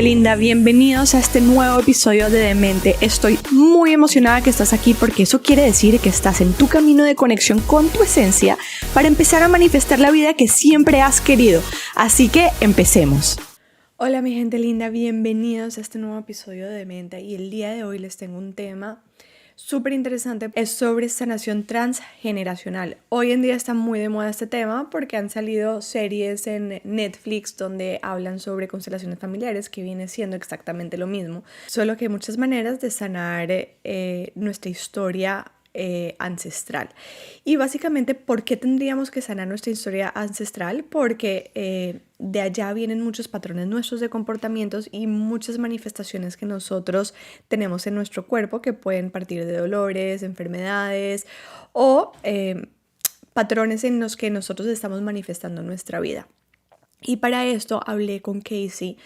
gente linda, bienvenidos a este nuevo episodio de Demente. Estoy muy emocionada que estás aquí porque eso quiere decir que estás en tu camino de conexión con tu esencia para empezar a manifestar la vida que siempre has querido. Así que empecemos. Hola mi gente linda, bienvenidos a este nuevo episodio de Demente y el día de hoy les tengo un tema súper interesante, es sobre sanación transgeneracional. Hoy en día está muy de moda este tema porque han salido series en Netflix donde hablan sobre constelaciones familiares, que viene siendo exactamente lo mismo, solo que hay muchas maneras de sanar nuestra historia ancestral. Y básicamente, ¿por qué tendríamos que sanar nuestra historia ancestral? Porque de allá vienen muchos patrones nuestros de comportamientos y muchas manifestaciones que nosotros tenemos en nuestro cuerpo que pueden partir de dolores, enfermedades o patrones en los que nosotros estamos manifestando nuestra vida. Y para esto hablé con Casey,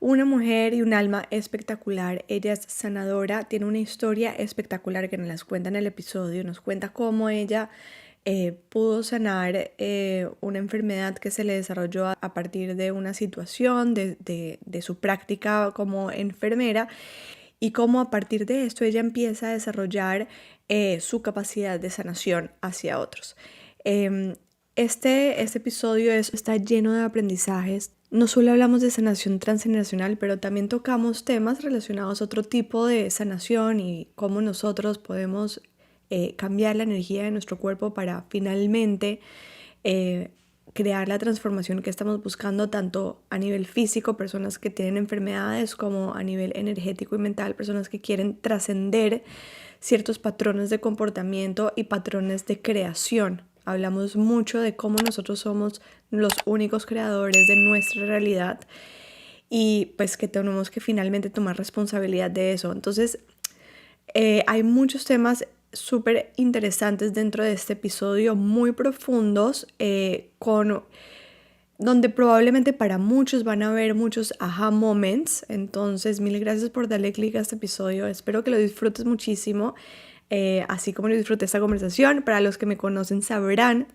una mujer y un alma espectacular. Ella es sanadora, tiene una historia espectacular que nos las cuenta en el episodio. Nos cuenta cómo ella pudo sanar una enfermedad que se le desarrolló a partir de una situación, de su práctica como enfermera, y cómo a partir de esto ella empieza a desarrollar su capacidad de sanación hacia otros. Este episodio está lleno de aprendizajes. No solo hablamos de sanación transgeneracional, pero también tocamos temas relacionados a otro tipo de sanación y cómo nosotros podemos cambiar la energía de nuestro cuerpo para finalmente crear la transformación que estamos buscando, tanto a nivel físico, personas que tienen enfermedades, como a nivel energético y mental, personas que quieren trascender ciertos patrones de comportamiento y patrones de creación. Hablamos mucho de cómo nosotros somos los únicos creadores de nuestra realidad y pues que tenemos que finalmente tomar responsabilidad de eso. Entonces, hay muchos temas súper interesantes dentro de este episodio, muy profundos, donde probablemente para muchos van a haber muchos aha moments. Entonces, mil gracias por darle clic a este episodio. Espero que lo disfrutes muchísimo. Así como lo disfruté esta conversación. Para los que me conocen sabrán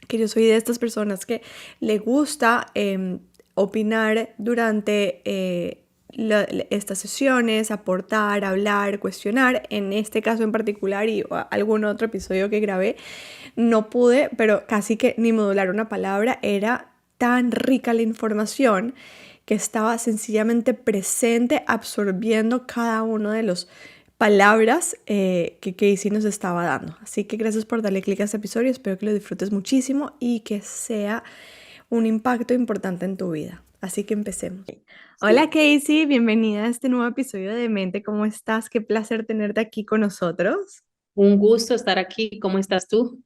que yo soy de estas personas que le gusta opinar durante estas sesiones, aportar, hablar, cuestionar. En este caso en particular y algún otro episodio que grabé, no pude, pero casi que ni modular una palabra. Era tan rica la información que estaba sencillamente presente, absorbiendo cada uno de los palabras que Casey nos estaba dando. Así que gracias por darle clic a este episodio, espero que lo disfrutes muchísimo y que sea un impacto importante en tu vida. Así que empecemos. Hola Casey, bienvenida a este nuevo episodio de Mente. ¿Cómo estás? Qué placer tenerte aquí con nosotros. Un gusto estar aquí. ¿Cómo estás tú?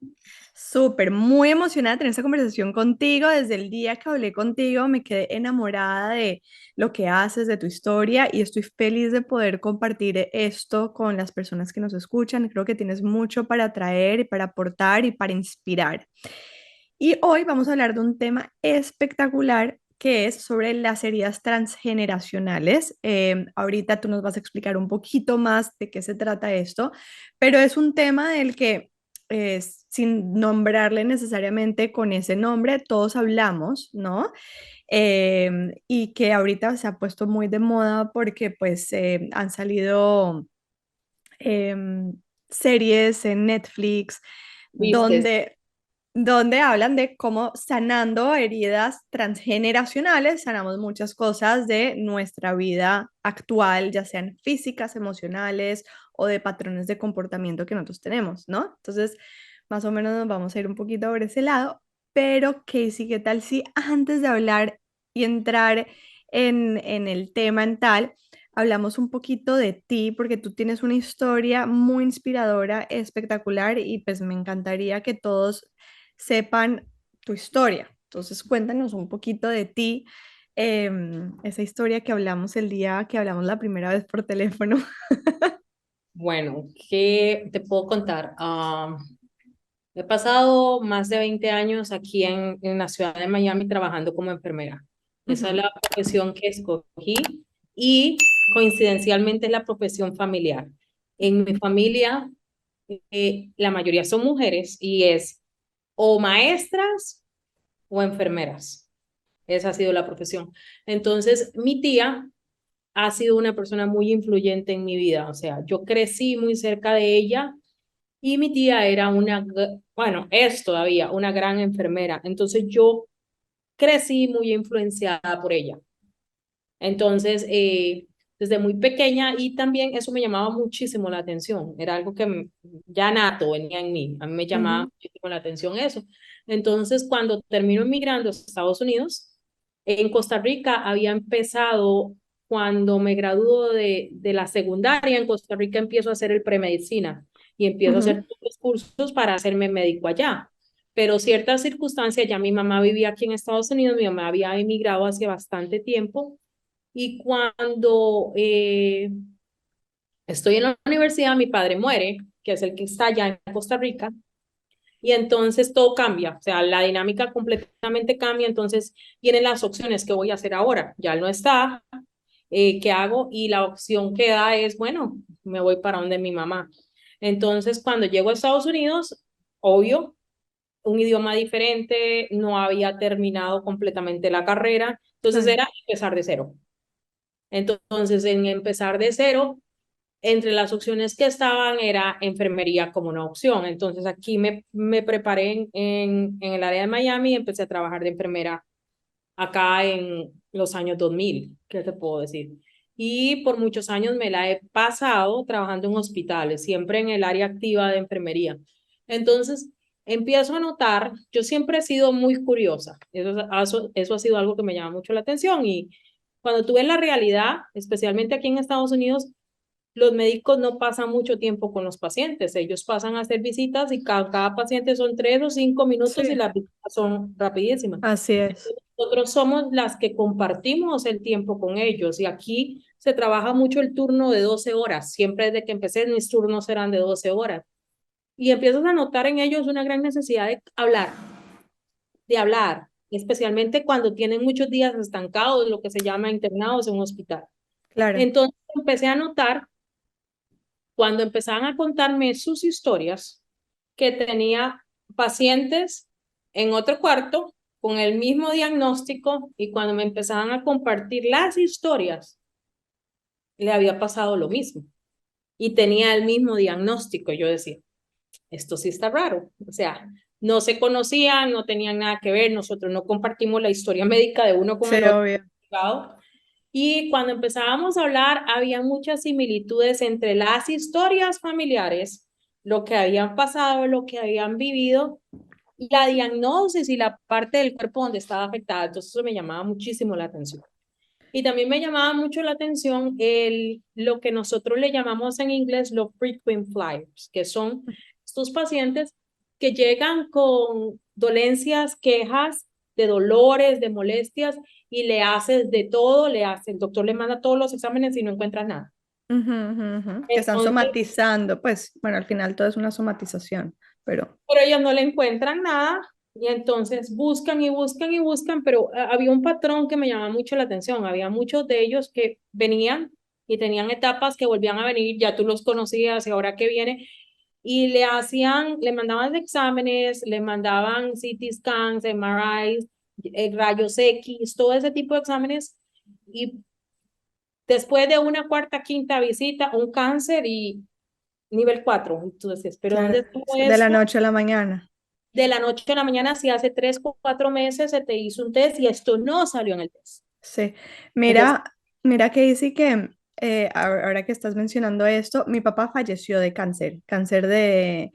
Súper, muy emocionada de tener esta conversación contigo. Desde el día que hablé contigo me quedé enamorada de lo que haces, de tu historia y estoy feliz de poder compartir esto con las personas que nos escuchan. Creo que tienes mucho para traer y para aportar y para inspirar. Y hoy vamos a hablar de un tema espectacular que es sobre las heridas transgeneracionales. Ahorita tú nos vas a explicar un poquito más de qué se trata esto, pero es un tema del que sin nombrarle necesariamente con ese nombre, todos hablamos, ¿no? Y que ahorita se ha puesto muy de moda porque pues han salido series en Netflix ¿Viste? donde hablan de cómo sanando heridas transgeneracionales sanamos muchas cosas de nuestra vida actual, ya sean físicas, emocionales o de patrones de comportamiento que nosotros tenemos, ¿no? Entonces, más o menos nos vamos a ir un poquito por ese lado, pero Casey, ¿qué tal si antes de hablar y entrar en el tema en tal, hablamos un poquito de ti, porque tú tienes una historia muy inspiradora, espectacular, y pues me encantaría que todos sepan tu historia. Entonces, cuéntanos un poquito de ti, esa historia que hablamos el día que hablamos la primera vez por teléfono. Bueno, ¿qué te puedo contar? He pasado más de 20 años aquí en la ciudad de Miami trabajando como enfermera. Esa es Ujú. la profesión que escogí y coincidencialmente es la profesión familiar. En mi familia, la mayoría son mujeres y es o maestras o enfermeras. esa ha sido la profesión. Entonces, mi tía ha sido una persona muy influyente en mi vida, o sea, yo crecí muy cerca de ella y mi tía era bueno, es todavía una gran enfermera, entonces yo crecí muy influenciada por ella. Entonces, desde muy pequeña y también eso me llamaba muchísimo la atención, era algo que ya nato venía en mí, a mí me llamaba Ujú, muchísimo la atención eso. Entonces, cuando termino emigrando a Estados Unidos, en Costa Rica había empezado, cuando me graduó de la secundaria, en Costa Rica empiezo a hacer el premedicina y empiezo a hacer ujú. todos los cursos para hacerme médico allá. Pero ciertas circunstancias, ya mi mamá vivía aquí en Estados Unidos, mi mamá había emigrado hace bastante tiempo y cuando estoy en la universidad, mi padre muere, que es el que está allá en Costa Rica, y entonces todo cambia, o sea, la dinámica completamente cambia, entonces vienen las opciones que voy a hacer ahora, ya él no está, ¿qué hago? Y la opción que da es, bueno, me voy para donde mi mamá. Entonces, cuando llego a Estados Unidos, obvio, un idioma diferente, no había terminado completamente la carrera, entonces Claro. era empezar de cero. Entonces, en empezar de cero, entre las opciones que estaban era enfermería como una opción. Entonces, aquí me preparé en el área de Miami y empecé a trabajar de enfermera acá en los años 2000, ¿qué te puedo decir? Y por muchos años me la he pasado trabajando en hospitales, siempre en el área activa de enfermería. Entonces, empiezo a notar, yo siempre he sido muy curiosa, eso ha sido algo que me llama mucho la atención y cuando tú ves la realidad, especialmente aquí en Estados Unidos, los médicos no pasan mucho tiempo con los pacientes, ellos pasan a hacer visitas y cada paciente son 3 o 5 minutos y Sí, las visitas son rapidísimas. así es. Nosotros somos las que compartimos el tiempo con ellos y aquí se trabaja mucho el turno de 12 horas. Siempre desde que empecé mis turnos eran de 12 horas. Y empiezas a notar en ellos una gran necesidad de hablar, especialmente cuando tienen muchos días estancados, lo que se llama internados en un hospital. Claro. Entonces empecé a notar cuando empezaban a contarme sus historias que tenía pacientes en otro cuarto con el mismo diagnóstico y cuando me empezaban a compartir las historias, le había pasado lo mismo y tenía el mismo diagnóstico. Yo decía, esto sí está raro. O sea, no se conocían, no tenían nada que ver, nosotros no compartimos la historia médica de uno con Sí, el otro. obvio. Y cuando empezábamos a hablar, había muchas similitudes entre las historias familiares, lo que habían pasado, lo que habían vivido, y la diagnosis y la parte del cuerpo donde estaba afectada. Entonces eso me llamaba muchísimo la atención. Y también me llamaba mucho la atención lo que nosotros le llamamos en inglés los frequent flyers, que son estos pacientes que llegan con dolencias, quejas de dolores, de molestias, y le haces de todo, el doctor le manda todos los exámenes y no encuentra nada. Ujú, ujú, ujú. Que están Entonces, somatizando, pues, bueno, al final todo es una somatización, pero pero ellos no le encuentran nada y entonces buscan y buscan y buscan, pero había un patrón que me llamaba mucho la atención. Había muchos de ellos que venían y tenían etapas que volvían a venir, ya tú los conocías y ahora que viene, y le mandaban exámenes, le mandaban CT scans, MRIs, rayos X, todo ese tipo de exámenes, y después de una cuarta, quinta visita, un cáncer y nivel 4. Entonces, ¿pero claro, dónde estuvo de la esto? noche a la mañana. De la noche a la mañana, si hace 3 o 4 meses se te hizo un test y esto no salió en el test. Sí, Entonces, mira que dice que ahora que estás mencionando esto, mi papá falleció de cáncer, cáncer de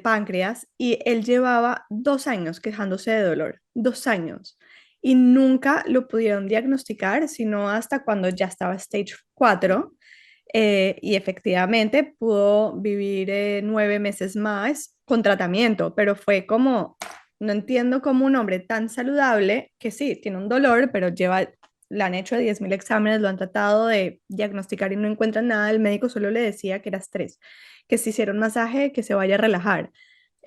páncreas, y él llevaba 2 años quejándose de dolor, 2 años, y nunca lo pudieron diagnosticar, sino hasta cuando ya estaba stage 4, y efectivamente pudo vivir 9 meses más con tratamiento, pero fue como, no entiendo cómo un hombre tan saludable, que sí, tiene un dolor, pero le han hecho 10.000 exámenes, lo han tratado de diagnosticar y no encuentran nada, el médico solo le decía que era estrés, que se hiciera un masaje, que se vaya a relajar.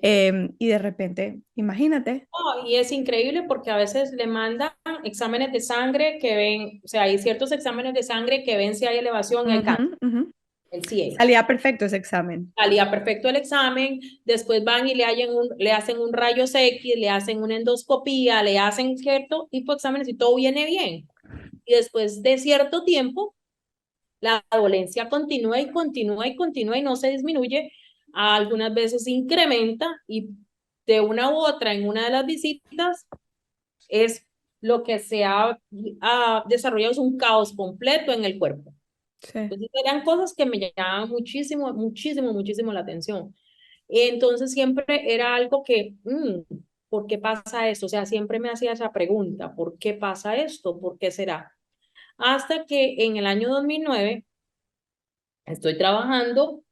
Y de repente, imagínate. no, y es increíble porque a veces le mandan exámenes de sangre que ven, o sea, hay ciertos exámenes de sangre que ven si hay elevación y hay Ujú, cáncer. ujú. el CH. Salía perfecto ese examen. Salía perfecto el examen, después van y le hacen un rayos X, le hacen una endoscopía, le hacen cierto tipo de exámenes y todo viene bien. Y después de cierto tiempo, la dolencia continúa y continúa y continúa y no se disminuye. Algunas veces incrementa y de una u otra en una de las visitas es lo que ha desarrollado es un caos completo en el cuerpo. Sí. Entonces eran cosas que me llamaban muchísimo, muchísimo, muchísimo la atención. Entonces siempre era algo que, ¿por qué pasa esto? O sea, siempre me hacía esa pregunta, ¿por qué pasa esto? ¿Por qué será? Hasta que en el año 2009 estoy trabajando,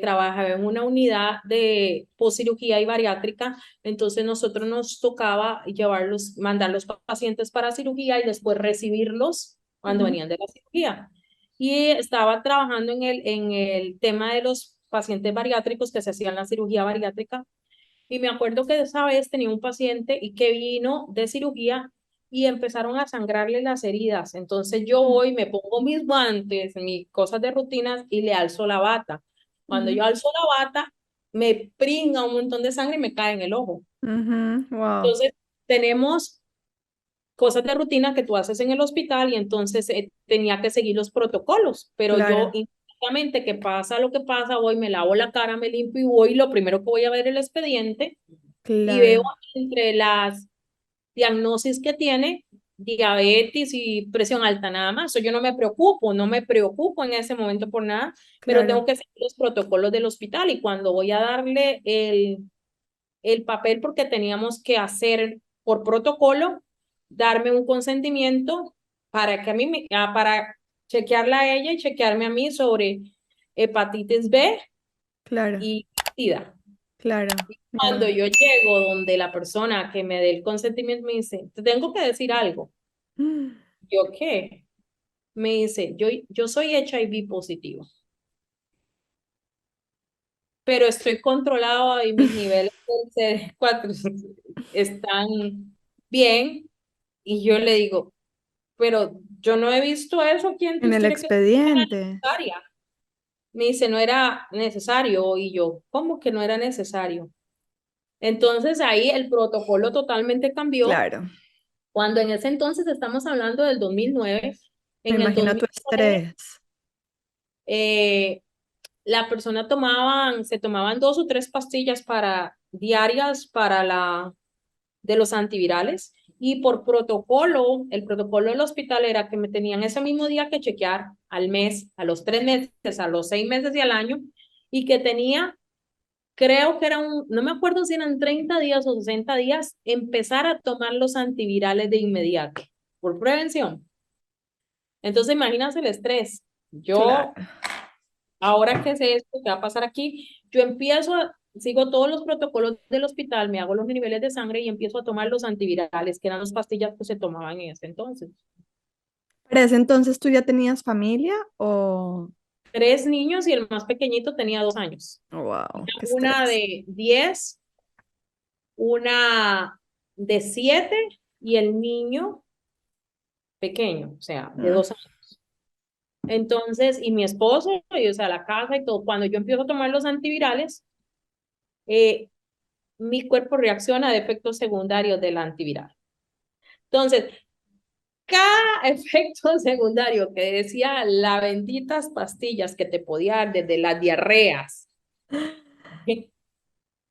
trabajaba en una unidad de postcirugía y bariátrica, entonces nosotros nos tocaba llevarlos, mandar los pacientes para cirugía y después recibirlos cuando Ujú. venían de la cirugía. Y estaba trabajando en el tema de los pacientes bariátricos que se hacían la cirugía bariátrica. Y me acuerdo que esa vez tenía un paciente y que vino de cirugía y empezaron a sangrarle las heridas. Entonces yo voy, me pongo mis guantes, mis cosas de rutinas y le alzo la bata. Cuando Ujú. yo alzo la bata, me pringa un montón de sangre y me cae en el ojo. Ujú. Wow. Entonces tenemos cosas de rutina que tú haces en el hospital y entonces tenía que seguir los protocolos, pero yo Claro, inmediatamente que pasa lo que pasa, voy, me lavo la cara, me limpio y voy, lo primero que voy a ver el expediente y veo claro, entre las diagnosis que tiene diabetes y presión alta nada más. Yo no me preocupo, no me preocupo en ese momento por nada, pero claro. tengo que seguir los protocolos del hospital y cuando voy a darle el papel porque teníamos que hacer por protocolo, darme un consentimiento para que a mí, para chequearla a ella y chequearme a mí sobre hepatitis B Claro, y SIDA. claro. Cuando yo llego donde la persona que me dé el consentimiento me dice, te tengo que decir algo. Mm. ¿Yo qué? Me dice, yo soy HIV positivo, pero estoy controlado y mis niveles de CD4 están bien. Y yo le digo, pero yo no he visto eso, ¿quién En entonces el quiere que expediente. sea necesaria? Me dice, no era necesario. Y yo, ¿cómo que no era necesario? Entonces ahí el protocolo totalmente cambió. Claro. Cuando en ese entonces estamos hablando del 2009, Me en el imagino tu 2009 estrés. eh, la persona se tomaban 2 o 3 pastillas diarias para de los antivirales y por protocolo, el protocolo del hospital era que me tenían ese mismo día que chequear al mes, a los 3 meses, a los 6 meses y al año y que tenía, creo que no me acuerdo si eran 30 días o 60 días, empezar a tomar los antivirales de inmediato por prevención. Entonces, imagínate el estrés. Claro. Yo, ahora que sé esto que va a pasar aquí, sigo todos los protocolos del hospital, me hago los niveles de sangre y empiezo a tomar los antivirales, que eran las pastillas que se tomaban en ese entonces. ¿Para ese entonces tú ya tenías familia o...? 3 niños y el más pequeñito tenía 2 años. Wow, qué Una estrés. de 10, una de 7 y el niño pequeño, o sea, de Mm. 2 años. Entonces, y mi esposo, y, o sea, la casa y todo, cuando yo empiezo a tomar los antivirales, eh, mi cuerpo reacciona a efectos secundarios del antiviral. Entonces, cada efecto secundario que decía las benditas pastillas que te podía dar desde las diarreas,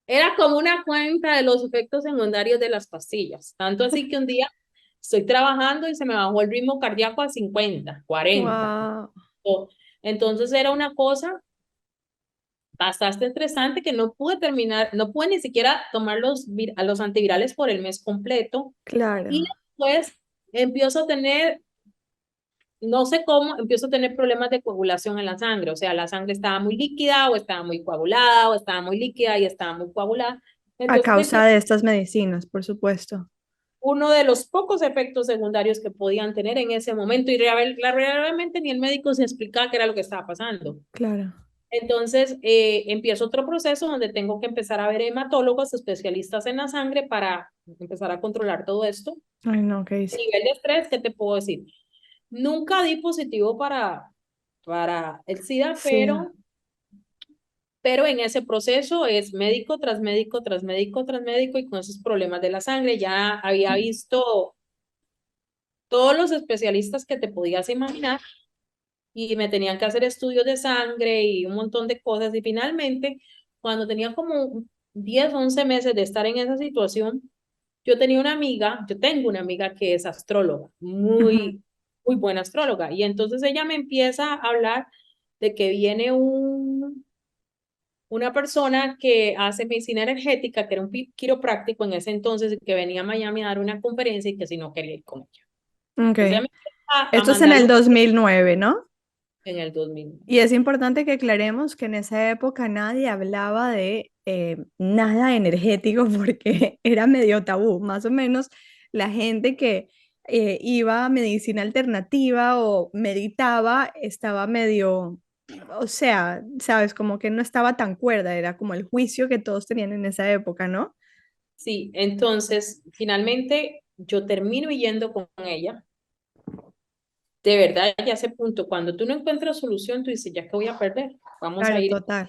era como una cuenta de los efectos secundarios de las pastillas. Tanto así que un día estoy trabajando y se me bajó el ritmo cardíaco a 50, 40. Wow, Entonces era una cosa bastante estresante que no pude terminar, no pude ni siquiera tomar los antivirales por el mes completo. Y claro. después empiezo a tener, no sé cómo, empiezo a tener problemas de coagulación en la sangre. O sea, la sangre estaba muy líquida o estaba muy coagulada o estaba muy líquida y estaba muy coagulada. A Entonces, causa de estas medicinas, por supuesto. uno de los pocos efectos secundarios que podían tener en ese momento y realmente ni el médico se explicaba qué era lo que estaba pasando. Claro. Entonces, empiezo otro proceso donde tengo que empezar a ver hematólogos especialistas en la sangre para empezar a controlar todo esto. Ay, no, ¿qué hice? Nivel de estrés, ¿qué te puedo decir? Nunca di positivo para para el SIDA, Sí. pero en ese proceso es médico tras médico, tras médico, tras médico, y con esos problemas de la sangre ya había visto todos los especialistas que te podías imaginar y me tenían que hacer estudios de sangre y un montón de cosas. Y finalmente, cuando tenía como 10 11 meses de estar en esa situación, yo tengo una amiga que es astróloga, Ujú. muy buena astróloga. Y entonces ella me empieza a hablar de que viene una persona que hace medicina energética, que era un quiropráctico en ese entonces, que venía a Miami a dar una conferencia y que si no quería ir con ella. Ok. Entonces ella me empieza a Esto es en mandar el 2009, ¿no? en el 2000. Y es importante que aclaremos que en esa época nadie hablaba de nada energético porque era medio tabú. Más o menos la gente que iba a medicina alternativa o meditaba estaba medio, o sea, sabes, como que no estaba tan cuerda, era como el juicio que todos tenían en esa época, ¿no? Sí, entonces finalmente yo termino yendo con ella. De verdad, ya ese punto, cuando tú no encuentras solución, tú dices, ya que voy a perder, vamos a Claro, ir. total.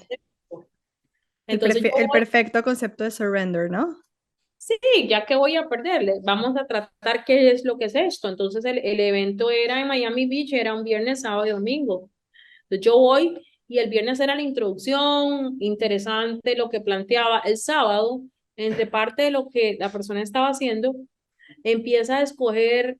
Entonces yo El voy, perfecto concepto de surrender, ¿no? sí, ya que voy a perderle, vamos a tratar qué es lo que es esto. Entonces el evento era en Miami Beach, era un viernes, sábado y domingo. Entonces yo voy y el viernes era la introducción, interesante lo que planteaba. El sábado, entre parte de lo que la persona estaba haciendo, empieza a escoger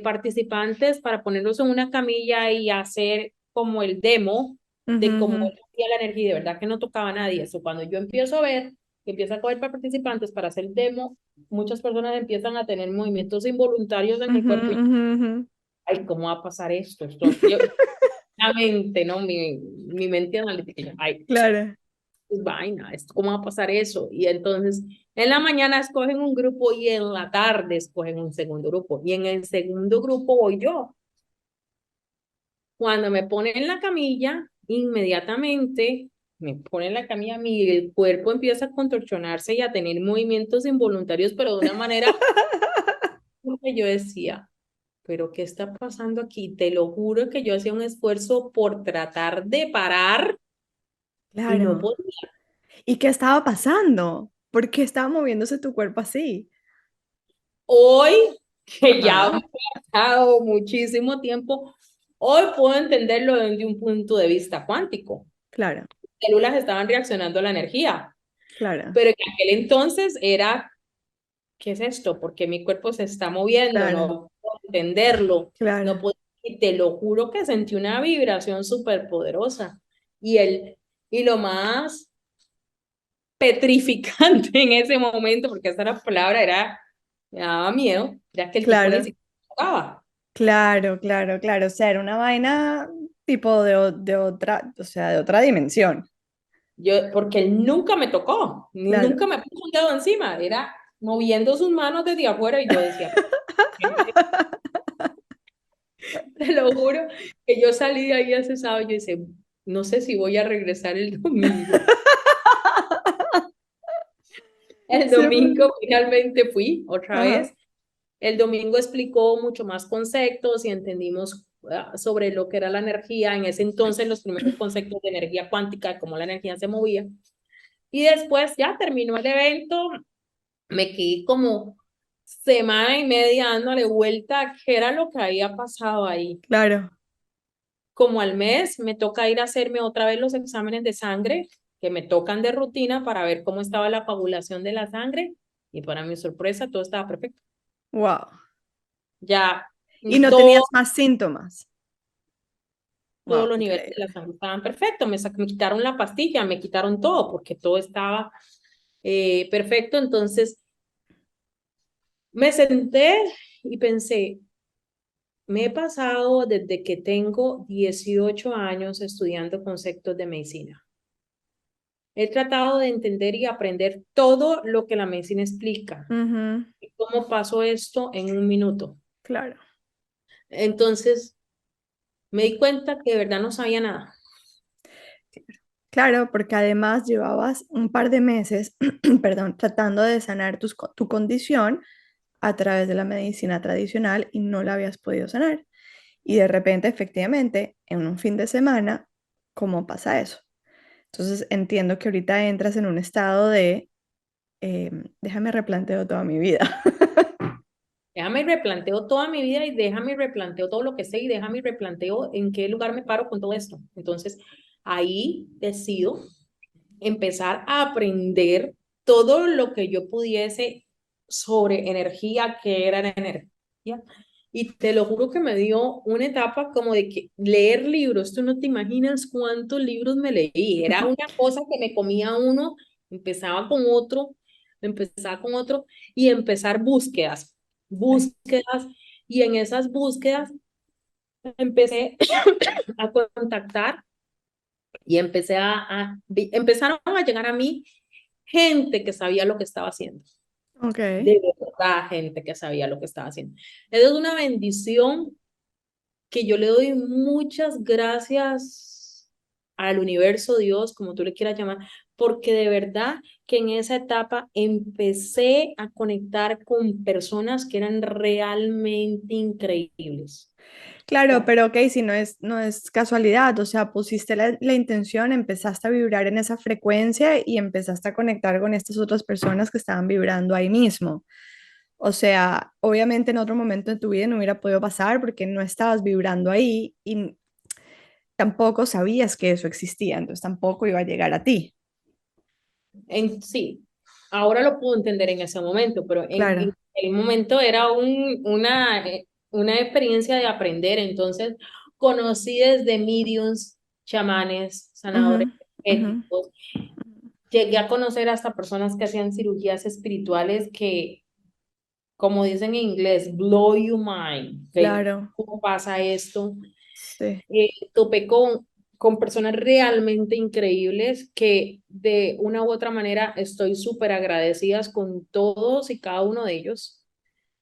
participantes para ponerlos en una camilla y hacer como el demo Ujú, de cómo ujú. hacía la energía. De verdad que no tocaba a nadie. Eso cuando yo empiezo a ver que empieza a coger participantes para hacer el demo, muchas personas empiezan a tener movimientos involuntarios en el Ujú, cuerpo y, ujú, ujú. ay, ¿cómo va a pasar esto? Yo, la mente, ¿no? Mi mente analítica, yo, ay, Claro. es vaina, ¿cómo va a pasar eso? Y entonces, en la mañana escogen un grupo y en la tarde escogen un segundo grupo. Y en el segundo grupo voy yo. Cuando me ponen en la camilla, inmediatamente me ponen en la camilla, el cuerpo empieza a contorsionarse y a tener movimientos involuntarios, pero de una manera que yo decía, ¿pero qué está pasando aquí? Te lo juro que yo hacía un esfuerzo por tratar de parar y no Claro. podía. ¿Y qué estaba pasando? ¿Por qué estaba moviéndose tu cuerpo así? Hoy, que ya Ajá, ha pasado muchísimo tiempo, hoy puedo entenderlo desde un punto de vista cuántico. claro, Células estaban reaccionando a la energía, claro, pero en aquel entonces era, ¿qué es esto? Porque mi cuerpo se está moviendo, claro, no puedo entenderlo, no claro. puedo, y te lo juro que sentí una vibración súper poderosa. Y lo más petrificante en ese momento, porque esa era la palabra, me daba miedo, era que el tipo ni Claro, siquiera tocaba. claro, claro, claro. O sea, era una vaina tipo de otra, o sea, de otra dimensión. Porque él nunca me tocó, ni Claro. nunca me puso un dedo encima, era moviendo sus manos desde afuera y yo decía, te lo juro, que yo salí de ahí ese sábado y yo decía, no sé si voy a regresar el domingo. El Se fue. domingo finalmente fui otra Ajá, vez. El domingo explicó mucho más conceptos y entendimos sobre lo que era la energía. En ese entonces, los primeros conceptos de energía cuántica, cómo la energía se movía. Y después ya terminó el evento. Me quedé como semana y media dándole vuelta a qué era lo que había pasado ahí. claro. Como al mes me toca ir a hacerme otra vez los exámenes de sangre que me tocan de rutina para ver cómo estaba la coagulación de la sangre y para mi sorpresa todo estaba perfecto. Wow. Ya Y no todo, tenías más síntomas. todos Wow, los niveles de la increíble. sangre estaban perfectos. Me quitaron la pastilla, me quitaron todo porque todo estaba perfecto. Entonces me senté y pensé, me he pasado desde que tengo 18 años estudiando conceptos de medicina. He tratado de entender y aprender todo lo que la medicina explica. Ujú, ¿Y cómo pasó esto en un minuto? claro. Entonces me di cuenta que de verdad no sabía nada. Claro, porque además llevabas un par de meses, perdón, tratando de sanar tu condición a través de la medicina tradicional y no la habías podido sanar. Y de repente, efectivamente, en un fin de semana, ¿cómo pasa eso? Entonces entiendo que ahorita entras en un estado de, déjame replanteo toda mi vida. Déjame y replanteo toda mi vida y déjame y replanteo todo lo que sé y déjame y replanteo en qué lugar me paro con todo esto. Entonces, ahí decido empezar a aprender todo lo que yo pudiese sobre energía, qué era la energía. Y te lo juro que me dio una etapa como de que leer libros, tú no te imaginas cuántos libros me leí. Era una cosa que me comía uno, empezaba con otro y empezar búsquedas. Y en esas búsquedas empecé a contactar y empezaron a llegar a mí gente que sabía lo que estaba haciendo. Ok. De verdad, gente que sabía lo que estaba haciendo. Es una bendición que yo le doy muchas gracias al universo, Dios, como tú le quieras llamar, porque de verdad que en esa etapa empecé a conectar con personas que eran realmente increíbles. O Claro, sea, pero ok, si no es casualidad, o sea, pusiste la intención, empezaste a vibrar en esa frecuencia y empezaste a conectar con estas otras personas que estaban vibrando ahí mismo. O sea, obviamente en otro momento de tu vida no hubiera podido pasar porque no estabas vibrando ahí y tampoco sabías que eso existía, entonces tampoco iba a llegar a ti. sí, ahora lo puedo entender en ese momento, pero en Claro. el momento era una experiencia de aprender. Entonces, conocí desde mediums, chamanes, sanadores Ujú, ujú. éticos. Llegué a conocer hasta personas que hacían cirugías espirituales que, como dicen en inglés, blow your mind. Like, Claro, ¿cómo pasa esto? sí, Topé con personas realmente increíbles que de una u otra manera estoy súper agradecidas con todos y cada uno de ellos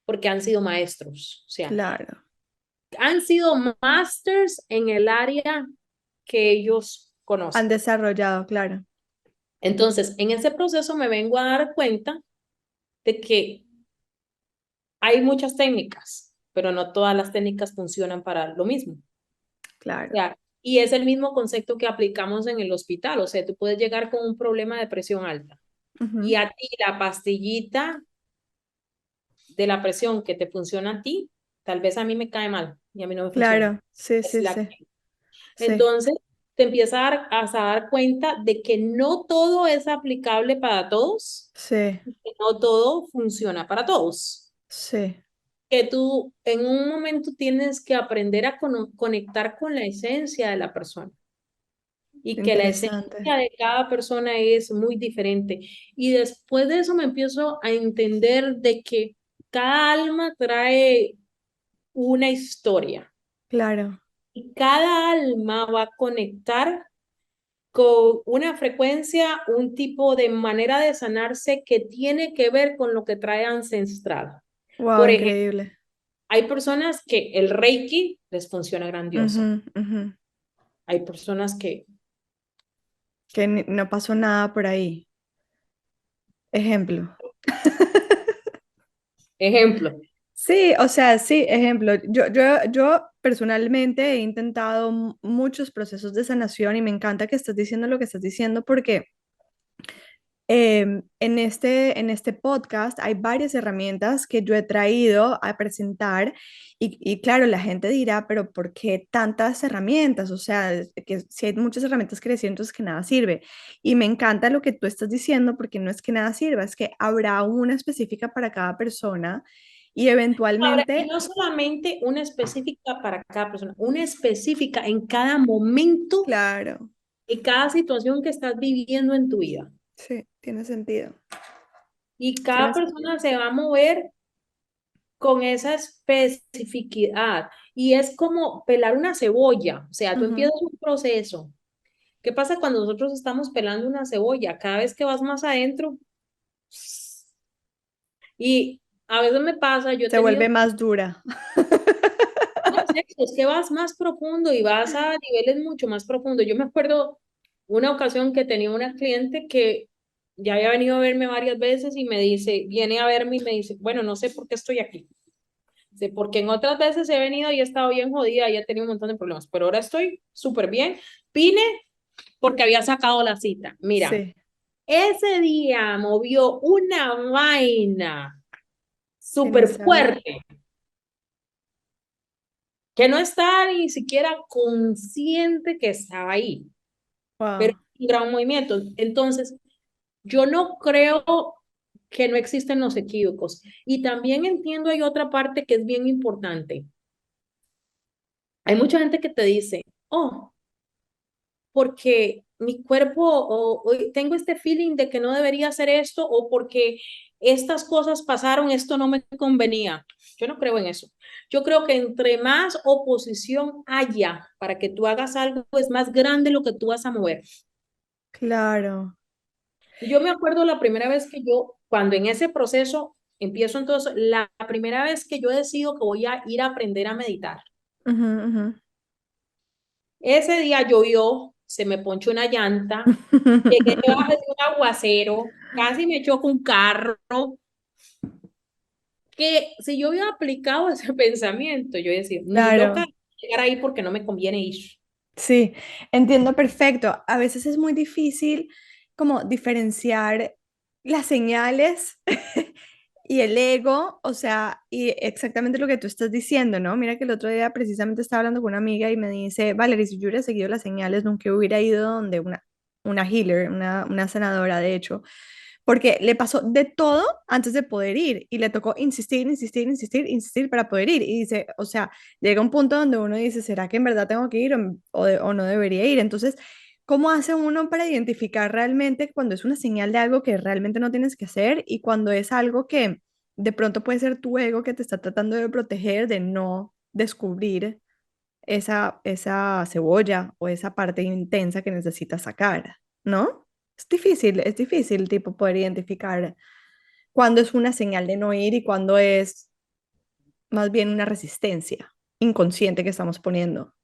porque han sido maestros, o sea, claro. han sido masters en el área que ellos Han conocen. desarrollado, claro. Entonces, en ese proceso me vengo a dar cuenta de que hay muchas técnicas, pero no todas las técnicas funcionan para lo mismo. Claro. Sea, y es el mismo concepto que aplicamos en el hospital. O sea, tú puedes llegar con un problema de presión alta y Ujú. a ti la pastillita de la presión que te funciona a ti, tal vez a mí me cae mal y a mí no me funciona. Claro, sí, Es sí, la sí, que... sí, Entonces, te empiezas a dar cuenta de que no todo es aplicable para todos, sí, que no todo funciona para todos. sí. Que tú en un momento tienes que aprender a conectar con la esencia de la persona y que la esencia Interesante. de cada persona es muy diferente. Y después de eso me empiezo a entender de que cada alma trae una historia Claro. y cada alma va a conectar con una frecuencia, un tipo de manera de sanarse que tiene que ver con lo que trae ancestral. Wow, Por ejemplo, increíble. hay personas que el Reiki les funciona grandioso. Ujú, ujú. Hay personas que, Que no pasó nada por ahí. Ejemplo. ejemplo, Sí, o sea, sí, ejemplo. Yo personalmente he intentado muchos procesos de sanación y me encanta que estés diciendo lo que estás diciendo porque en este podcast hay varias herramientas que yo he traído a presentar y claro, la gente dirá, pero ¿por qué tantas herramientas? O sea, que si hay muchas herramientas que decir, entonces que nada sirve. Y me encanta lo que tú estás diciendo porque no es que nada sirva, es que habrá una específica para cada persona y ahora, y eventualmente, no solamente una específica para cada persona, una específica en cada momento claro, y cada situación que estás viviendo en tu vida. sí, tiene sentido. Y cada Tiene persona sentido. se va a mover con esa especificidad. Y es como pelar una cebolla. O sea, tú Ujú. empiezas un proceso. ¿Qué pasa cuando nosotros estamos pelando una cebolla? Cada vez que vas más adentro, y a veces me pasa, yo he Se vuelve tenido... más dura. No, es eso, es que vas más profundo y vas a niveles mucho más profundos. Yo me acuerdo una ocasión que tenía una cliente que ya había venido a verme varias veces y me dice, viene a verme y me dice, bueno, no sé por qué estoy aquí. Sí, porque en otras veces he venido y he estado bien jodida y he tenido un montón de problemas, pero ahora estoy súper bien. Vine porque había sacado la cita. Mira, Sí. ese día movió una vaina Que no súper sabía. fuerte que no estaba ni siquiera consciente que estaba ahí, pero Wow. un gran movimiento. Entonces, yo no creo que no existen los equívocos. Y también entiendo, hay otra parte que es bien importante. Hay mucha gente que te dice, oh, porque mi cuerpo o tengo este feeling de que no debería hacer esto o porque estas cosas pasaron, esto no me convenía. Yo no creo en eso. Yo creo que entre más oposición haya para que tú hagas algo, es más grande lo que tú vas a mover. Claro. Yo me acuerdo la primera vez que yo, cuando en ese proceso empiezo entonces, la primera vez que yo decido que voy a ir a aprender a meditar. Ujú, ujú. Ese día llovió, se me ponchó una llanta, llegué debajo de un aguacero, casi me choco un carro, que si yo hubiera aplicado ese pensamiento, yo decía, ni loca Claro. llegar ahí porque no me conviene ir. Sí, entiendo perfecto. A veces es muy difícil como diferenciar las señales y el ego, o sea, y exactamente lo que tú estás diciendo, ¿no? Mira que el otro día precisamente estaba hablando con una amiga y me dice, Valerie, si yo hubiera seguido las señales, nunca hubiera ido donde una healer, una sanadora, de hecho, porque le pasó de todo antes de poder ir y le tocó insistir, insistir, insistir, insistir para poder ir. Y dice, o sea, llega un punto donde uno dice, ¿será que en verdad tengo que ir o no debería ir? Entonces, ¿cómo hace uno para identificar realmente cuando es una señal de algo que realmente no tienes que hacer y cuando es algo que de pronto puede ser tu ego que te está tratando de proteger, de no descubrir esa cebolla o esa parte intensa que necesitas sacar, ¿no? Es difícil, tipo, poder identificar cuándo es una señal de no ir y cuándo es más bien una resistencia inconsciente que estamos poniendo.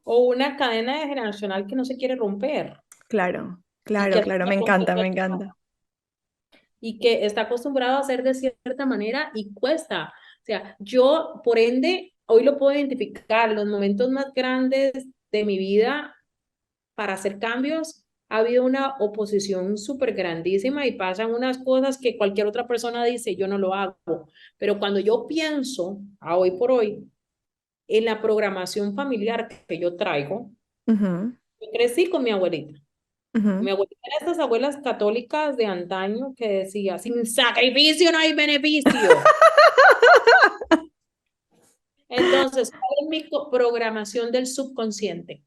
O una cadena generacional que no se quiere romper Claro, y claro, que claro, está me encanta, me acostumbrado encanta. y que está acostumbrado a hacer de cierta manera y cuesta. O sea, yo, por ende, hoy lo puedo identificar, los momentos más grandes de mi vida para hacer cambios, ha habido una oposición súper grandísima y pasan unas cosas que cualquier otra persona dice, yo no lo hago. Pero cuando yo pienso, a hoy por hoy, en la programación familiar que yo traigo, Ujú, yo crecí con mi abuelita. ujú. Mi abuelita era estas abuelas católicas de antaño que decía, sin sacrificio no hay beneficio. Entonces, ¿cuál es mi programación del subconsciente?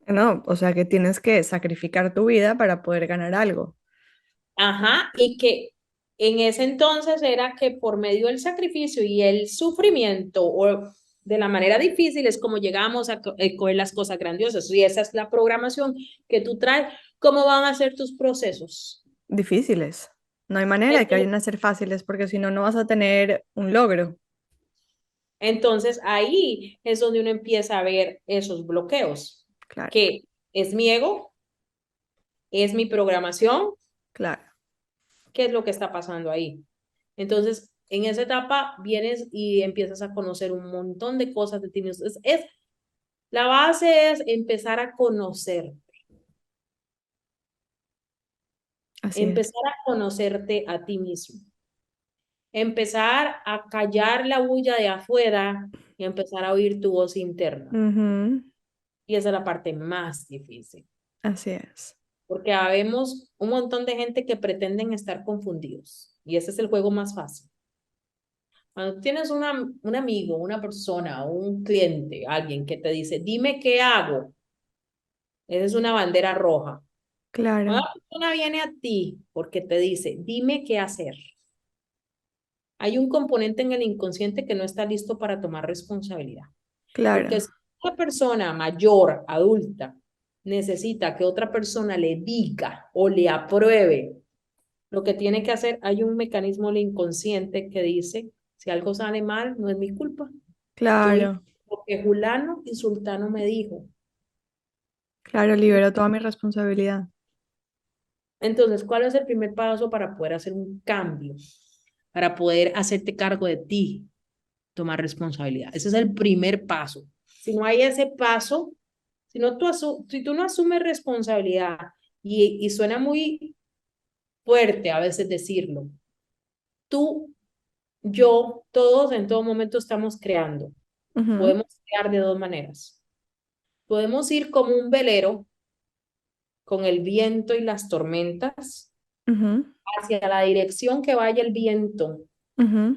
No, o sea que tienes que sacrificar tu vida para poder ganar algo. Ajá, y que en ese entonces era que por medio del sacrificio y el sufrimiento o de la manera difícil es como llegamos a coger las cosas grandiosas. Y esa es la programación que tú traes. ¿Cómo van a ser tus procesos? Difíciles. No hay manera de que Entonces, vayan a ser fáciles porque si no, no vas a tener un logro. entonces ahí es donde uno empieza a ver esos bloqueos, Claro, que es mi ego, es mi programación, claro. qué es lo que está pasando ahí. Entonces, en esa etapa vienes y empiezas a conocer un montón de cosas de ti mismo. La base es empezar a conocer, Así es. empezar a conocerte a ti mismo, empezar a callar la bulla de afuera y empezar a oír tu voz interna. Ujú, Y esa es la parte más difícil, así es. porque habemos un montón de gente que pretenden estar confundidos y ese es el juego más fácil. Cuando tienes un amigo, una persona, un cliente, alguien que te dice, dime qué hago, esa es una bandera roja. Cuando Claro, una persona viene a ti porque te dice, dime qué hacer, hay un componente en el inconsciente que no está listo para tomar responsabilidad. Porque claro, si una persona mayor, adulta, necesita que otra persona le diga o le apruebe lo que tiene que hacer, hay un mecanismo del inconsciente que dice, si algo sale mal, no es mi culpa. Tú hice claro, lo que Julano y Sultano me dijo. claro, libero toda mi responsabilidad. Entonces, ¿cuál es el primer paso para poder hacer un cambio? Para poder hacerte cargo de ti. tomar responsabilidad. Ese es el primer paso. Si no hay ese paso, si tú no asumes responsabilidad, y suena muy fuerte a veces decirlo, tú, yo, todos en todo momento estamos creando. Ujú, Podemos crear de dos maneras. Podemos ir como un velero con el viento y las tormentas ujú, hacia la dirección que vaya el viento ujú,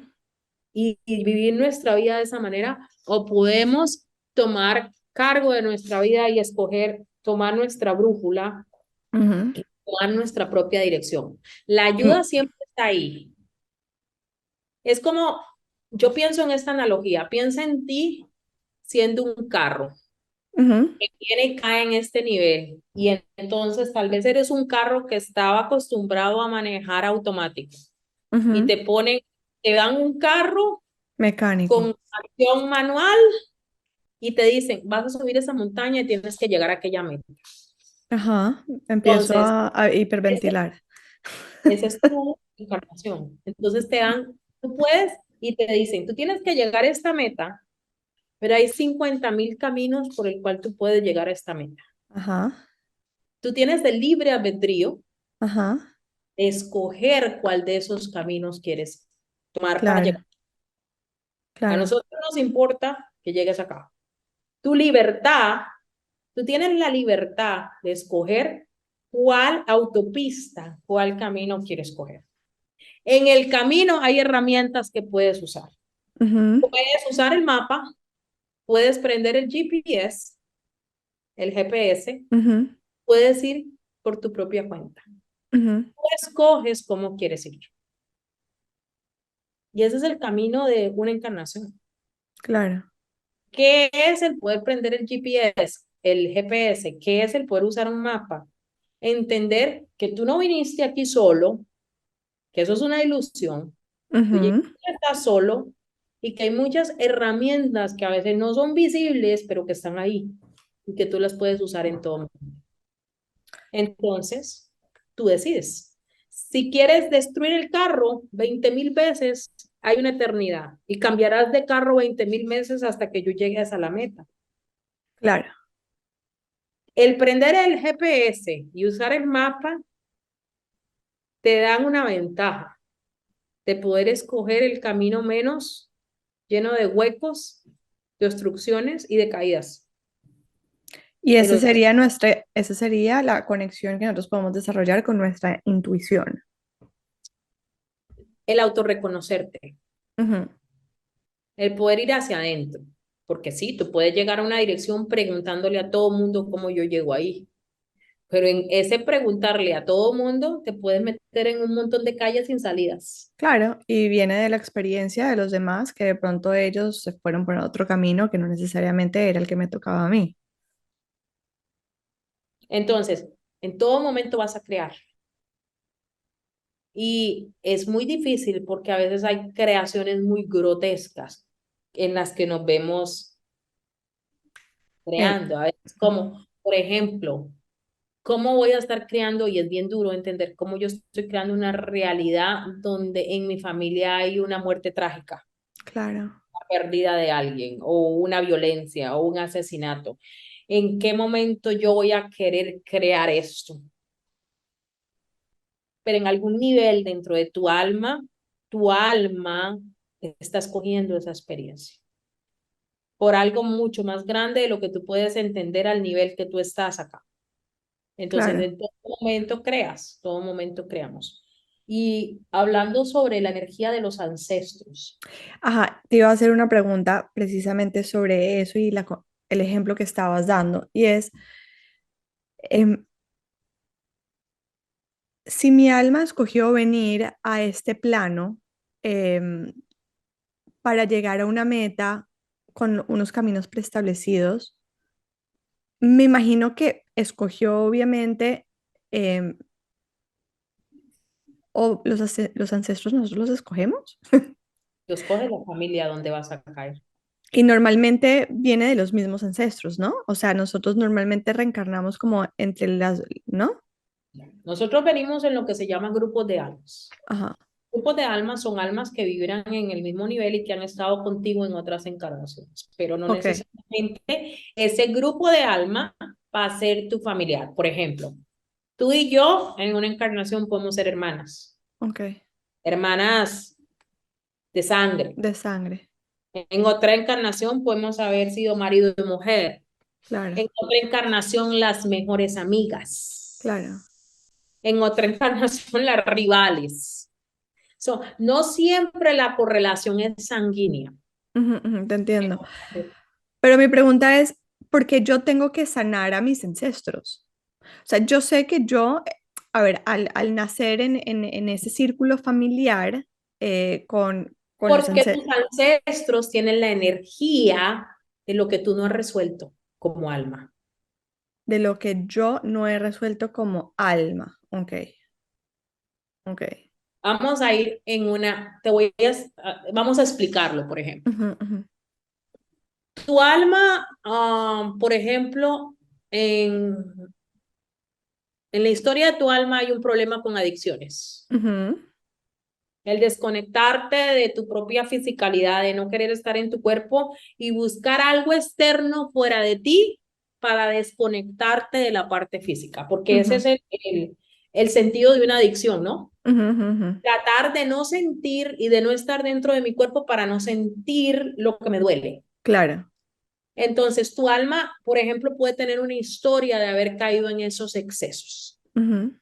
y vivir nuestra vida de esa manera, o podemos tomar cargo de nuestra vida y escoger, tomar nuestra brújula, ujú. tomar nuestra propia dirección. La Em, ayuda siempre está ahí. Es como, yo pienso en esta analogía, piensa en ti siendo un carro ujú, que viene y cae en este nivel, y entonces tal vez eres un carro que estaba acostumbrado a manejar automático y ujú. te dan un carro Mecánico. con acción manual y te dicen, vas a subir esa montaña y tienes que llegar a aquella meta. Ajá, empiezo Entonces, a ese, hiperventilar. esa es tu encarnación. Entonces te dan, tú puedes, y te dicen, tú tienes que llegar a esta meta, pero hay 50.000 caminos por el cual tú puedes llegar a esta meta. Ajá, Tú tienes el libre albedrío ajá, de escoger cuál de esos caminos quieres tomar para llegar. claro, A claro. nosotros nos importa que llegues acá. Tu libertad, tú tienes la libertad de escoger cuál autopista, cuál camino quieres coger. En el camino hay herramientas que puedes usar. Ujú, Puedes usar el mapa, puedes prender el GPS, el GPS, ujú, puedes ir por tu propia cuenta. ujú, Tú escoges cómo quieres ir. Y ese es el camino de una encarnación. claro. ¿Qué es el poder prender el GPS, el GPS? ¿Qué es el poder usar un mapa? Entender que tú no viniste aquí solo, que eso es una ilusión. Tú llegaste, Ujú, estás solo, y que hay muchas herramientas que a veces no son visibles, pero que están ahí y que tú las puedes usar en todo momento. Entonces, tú decides. Si quieres destruir el carro 20.000 veces, hay una eternidad y cambiarás de carro 20.000 veces hasta que yo llegues a la meta. claro. El prender el GPS y usar el mapa te dan una ventaja de poder escoger el camino menos lleno de huecos, de obstrucciones y de caídas. Y Pero esa sería la conexión que nosotros podemos desarrollar con nuestra intuición. el autorreconocerte, Ujú, el poder ir hacia adentro, porque sí, tú puedes llegar a una dirección preguntándole a todo mundo cómo yo llego ahí, pero en ese preguntarle a todo mundo te puedes meter en un montón de calles sin salidas. claro, y viene de la experiencia de los demás, que de pronto ellos se fueron por otro camino que no necesariamente era el que me tocaba a mí. Entonces, en todo momento vas a crear. Y es muy difícil porque a veces hay creaciones muy grotescas en las que nos vemos Eh, creando. A veces como, por ejemplo, ¿cómo voy a estar creando? Y es bien duro entender cómo yo estoy creando una realidad donde en mi familia hay una muerte trágica, claro, la pérdida de alguien, o una violencia, o un asesinato. ¿En qué momento yo voy a querer crear esto? Pero en algún nivel dentro de tu alma está escogiendo esa experiencia por algo mucho más grande de lo que tú puedes entender al nivel que tú estás acá. Entonces, claro. en todo momento creas, todo momento creamos. Y hablando sobre la energía de los ancestros, Ajá, te iba a hacer una pregunta precisamente sobre eso y el ejemplo que estabas dando, y es, em, si mi alma escogió venir a este plano em, para llegar a una meta con unos caminos preestablecidos, me imagino que escogió obviamente, em, o los ancestros nosotros los escogemos, tú escoges la familia donde vas a caer. y normalmente viene de los mismos ancestros, ¿no? O sea, nosotros normalmente reencarnamos como entre las, ¿no? Nosotros venimos en lo que se llaman grupos de almas. Ajá. Grupos de almas son almas que vibran en el mismo nivel y que han estado contigo en otras encarnaciones, pero no Ok, necesariamente ese grupo de alma va a ser tu familiar. Por ejemplo, tú y yo en una encarnación podemos ser hermanas, ok. hermanas de sangre. De sangre, En otra encarnación podemos haber sido marido y mujer. claro, En otra encarnación las mejores amigas. claro. En otra encarnación las rivales. No siempre la correlación es sanguínea. Ujú, ujú, te entiendo. Pero mi pregunta es, ¿por qué yo tengo que sanar a mis ancestros? O sea, yo sé que yo, a ver, al nacer en ese círculo familiar con los Porque ancestros, tus ancestros tienen la energía de lo que tú no has resuelto como alma. de lo que yo no he resuelto como alma. Ok, ok. Vamos a ir en una, vamos a explicarlo, por ejemplo. Ujú, ujú, Tu alma, por ejemplo, en la historia de tu alma hay un problema con adicciones. ujú, El desconectarte de tu propia fisicalidad, de no querer estar en tu cuerpo y buscar algo externo fuera de ti para desconectarte de la parte física, porque ese ujú, es el sentido de una adicción, ¿no? ujú, ujú. Tratar de no sentir y de no estar dentro de mi cuerpo para no sentir lo que me duele. Claro. Entonces, tu alma, por ejemplo, puede tener una historia de haber caído en esos excesos. Ujú,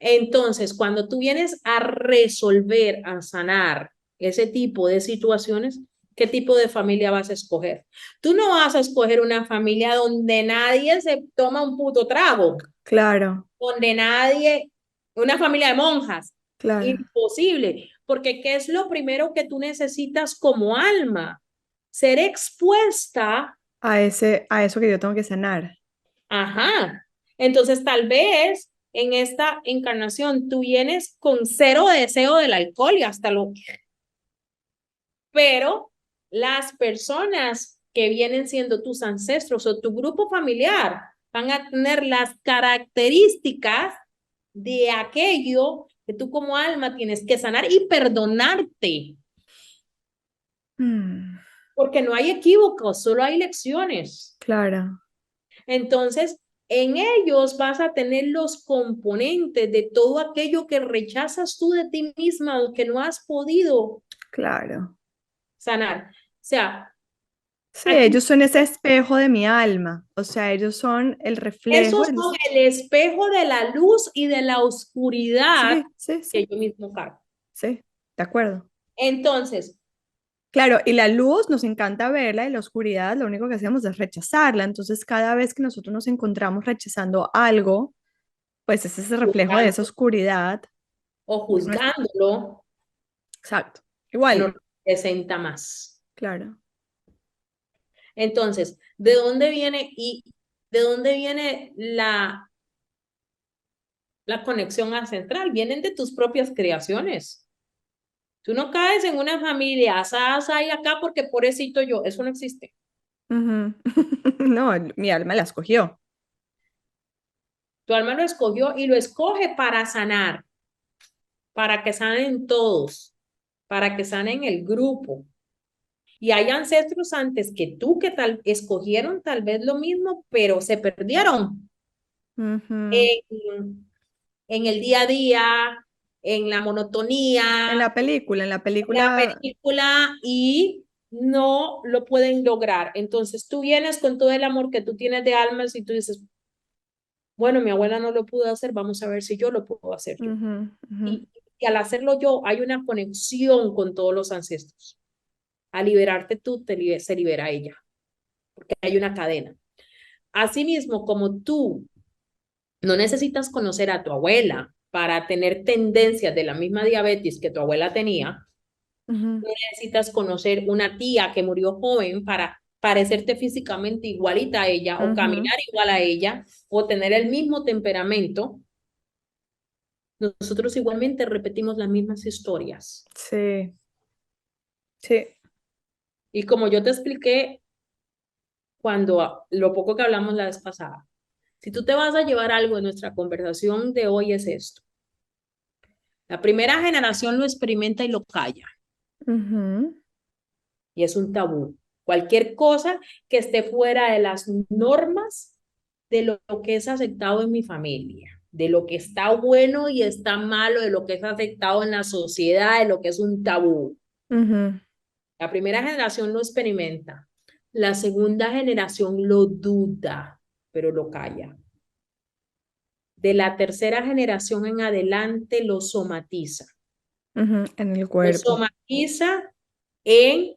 Entonces, cuando tú vienes a resolver, a sanar ese tipo de situaciones, ¿qué tipo de familia vas a escoger? Tú no vas a escoger una familia donde nadie se toma un puto trago, claro, donde nadie, una familia de monjas. claro. Imposible, porque ¿qué es lo primero que tú necesitas como alma? Ser expuesta. A eso que yo tengo que sanar. Ajá. Entonces, tal vez en esta encarnación tú vienes con cero deseo del alcohol y hasta lo... Pero las personas que vienen siendo tus ancestros o tu grupo familiar van a tener las características de aquello que tú como alma tienes que sanar y perdonarte, Mm, porque no hay equívocos, solo hay lecciones. claro, Entonces, en ellos vas a tener los componentes de todo aquello que rechazas tú de ti misma o que no has podido claro. sanar. O sea, Sí, aquí ellos son ese espejo de mi alma, o sea, ellos son el reflejo. esos son el espejo de la luz y de la oscuridad Sí, sí, que sí, yo mismo cargo. sí, de acuerdo. Entonces, Claro, y la luz nos encanta verla y la oscuridad lo único que hacemos es rechazarla. Entonces, cada vez que nosotros nos encontramos rechazando algo, pues es ese reflejo de esa juzgando oscuridad. o De nuestra- juzgándolo, Exacto. que nos Igual, representa más. claro. Entonces, ¿de dónde viene de dónde viene la conexión ancestral? Vienen de tus propias creaciones. Tú no caes en una familia, asá y acá porque pobrecito yo, eso no existe. Ujú. No, mi alma la escogió. Tu alma lo escogió y lo escoge para sanar, para que sanen todos, para que sanen el grupo. Y hay ancestros antes que tú que tal escogieron tal vez lo mismo, pero se perdieron Ujú. en, en el día a día, en la En monotonía, la la película, película y no lo pueden lograr. Entonces tú vienes con todo el amor que tú tienes de almas y tú dices, bueno, mi abuela no lo pudo hacer, vamos a ver si yo lo puedo hacer yo. ujú, ujú, Y al hacerlo yo hay una conexión con todos los ancestros. Al liberarte tú, se libera ella, porque hay una cadena. Asimismo, como tú no necesitas conocer a tu abuela para tener tendencias de la misma diabetes que tu abuela tenía, ujú, no necesitas conocer una tía que murió joven para parecerte físicamente igualita a ella o ujú. caminar igual a ella o tener el mismo temperamento. Nosotros igualmente repetimos las mismas historias. Sí, sí. Y como yo te expliqué cuando lo poco que hablamos la vez pasada, si tú te vas a llevar algo de nuestra conversación de hoy es esto. La primera generación lo experimenta y lo calla. Ujú. Y es un tabú. Cualquier cosa que esté fuera de las normas de lo que es aceptado en mi familia, de lo que está bueno y está malo, de lo que es aceptado en la sociedad, de lo que es un tabú. Ujú. La primera generación lo experimenta. La segunda generación lo duda, pero lo calla. De la tercera generación en adelante lo somatiza. Ujú. En el Lo cuerpo. somatiza en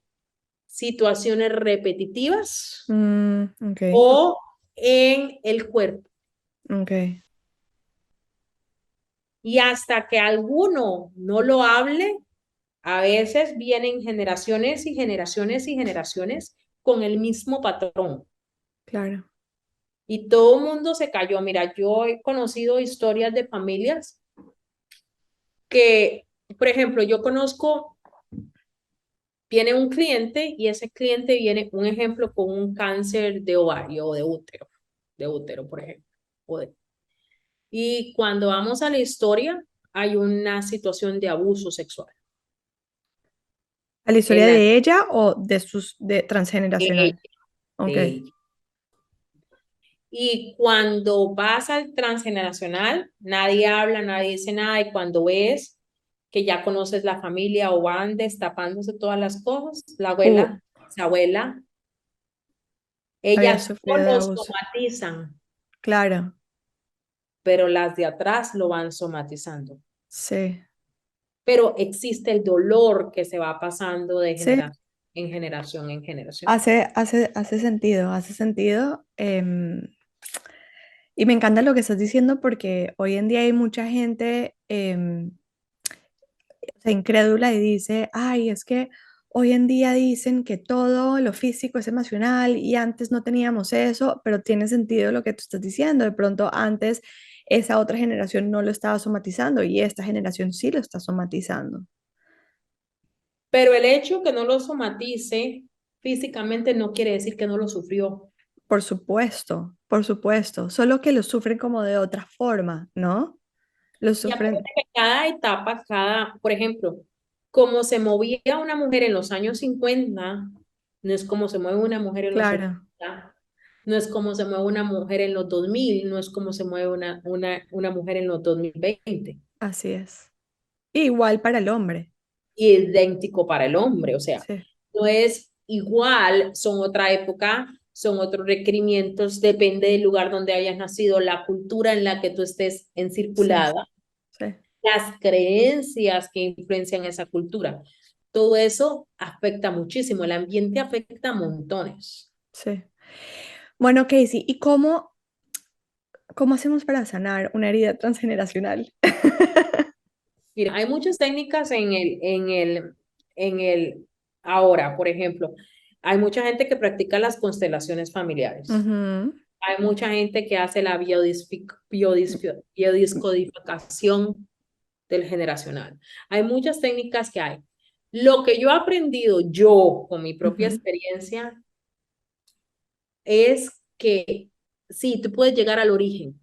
situaciones repetitivas Ok, o en el cuerpo. ok. Y hasta que alguno no lo hable, a veces vienen generaciones y generaciones y generaciones con el mismo patrón. Claro. Y todo el mundo se cayó. Mira, yo he conocido historias de familias que, por ejemplo, yo conozco, viene un cliente y ese cliente viene, un ejemplo, con un cáncer de ovario o de útero, por ejemplo. Y cuando vamos a la historia, hay una situación de abuso sexual. ¿A la En historia la de ella o de de ella, transgeneracional? de Ok. ella. Y cuando vas al transgeneracional, nadie habla, nadie dice nada. Y cuando ves que ya conoces la familia o van destapándose todas las cosas, la Uh, abuela, esa abuela, había ellas sufrido no de lo abuso. somatizan, Claro, pero las de atrás lo van somatizando. sí. Pero existe el dolor que se va pasando de Sí, generación en generación en generación. hace sentido, hace sentido. Y me encanta lo que estás diciendo porque hoy en día hay mucha gente o sea, incrédula y dice, ay, es que hoy en día dicen que todo lo físico es emocional y antes no teníamos eso, pero tiene sentido lo que tú estás diciendo. De pronto antes esa otra generación no lo estaba somatizando y esta generación sí lo está somatizando. Pero el hecho que no lo somatice físicamente no quiere decir que no lo sufrió. Por supuesto, solo que lo sufren como de otra forma, ¿no? Lo Y acuérdate sufren, que cada etapa, por ejemplo, como se movía una mujer en los años 50, no es como se mueve una mujer en los claro, 80, no es como se mueve una mujer en los 2000, no es como se mueve una mujer en los 2020. así es. Igual para el hombre, Y es idéntico para el hombre, o sea, sí, no es igual, son otra época, son otros requerimientos, depende del lugar donde hayas nacido, la cultura en la que tú estés sí, encirculada, sí, las creencias que influencian esa cultura. Todo eso afecta muchísimo, el ambiente afecta a montones. sí. Bueno, Casey, ¿y cómo hacemos para sanar una herida transgeneracional? Mira, hay muchas técnicas en el ahora, por ejemplo, hay mucha gente que practica las constelaciones familiares. Ujú. Hay mucha gente que hace la biodiscodificación del generacional. Hay muchas técnicas que hay. Lo que yo he aprendido yo con mi propia Ujú. experiencia es que sí, tú puedes llegar al origen,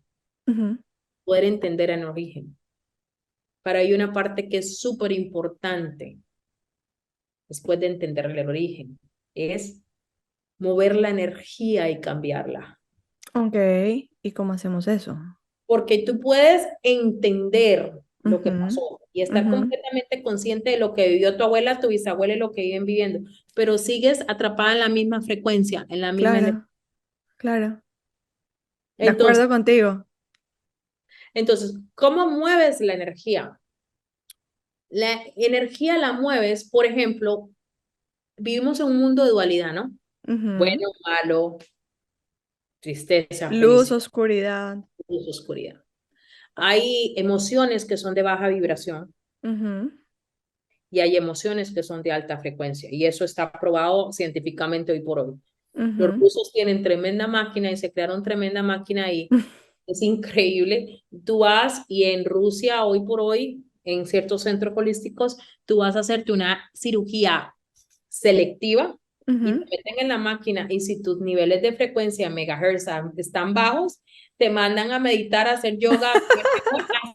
Ujú. poder entender el origen, pero hay una parte que es súper importante después de entender el origen, es mover la energía y cambiarla. Ok, ¿y cómo hacemos eso? Porque tú puedes entender lo que Ujú. pasó y estar Ujú. completamente consciente de lo que vivió tu abuela, tu bisabuela y lo que viven viviendo, pero sigues atrapada en la misma frecuencia, en la misma energía. Claro, claro, de Entonces, acuerdo contigo. ¿cómo mueves la energía? La energía la mueves, por ejemplo, vivimos en un mundo de dualidad, ¿no? Ujú. Bueno, malo, tristeza, Luz, felicidad, oscuridad. luz, oscuridad. Hay emociones que son de baja vibración Ujú. y hay emociones que son de alta frecuencia. Y eso está probado científicamente hoy por hoy. Los Ujú. rusos tienen tremenda máquina y se crearon tremenda máquina ahí. Es increíble. Tú vas y en Rusia hoy por hoy, en ciertos centros holísticos, tú vas a hacerte una cirugía selectiva y te Ujú. meten en la máquina y si tus niveles de frecuencia megahertz están bajos, te mandan a meditar, a hacer yoga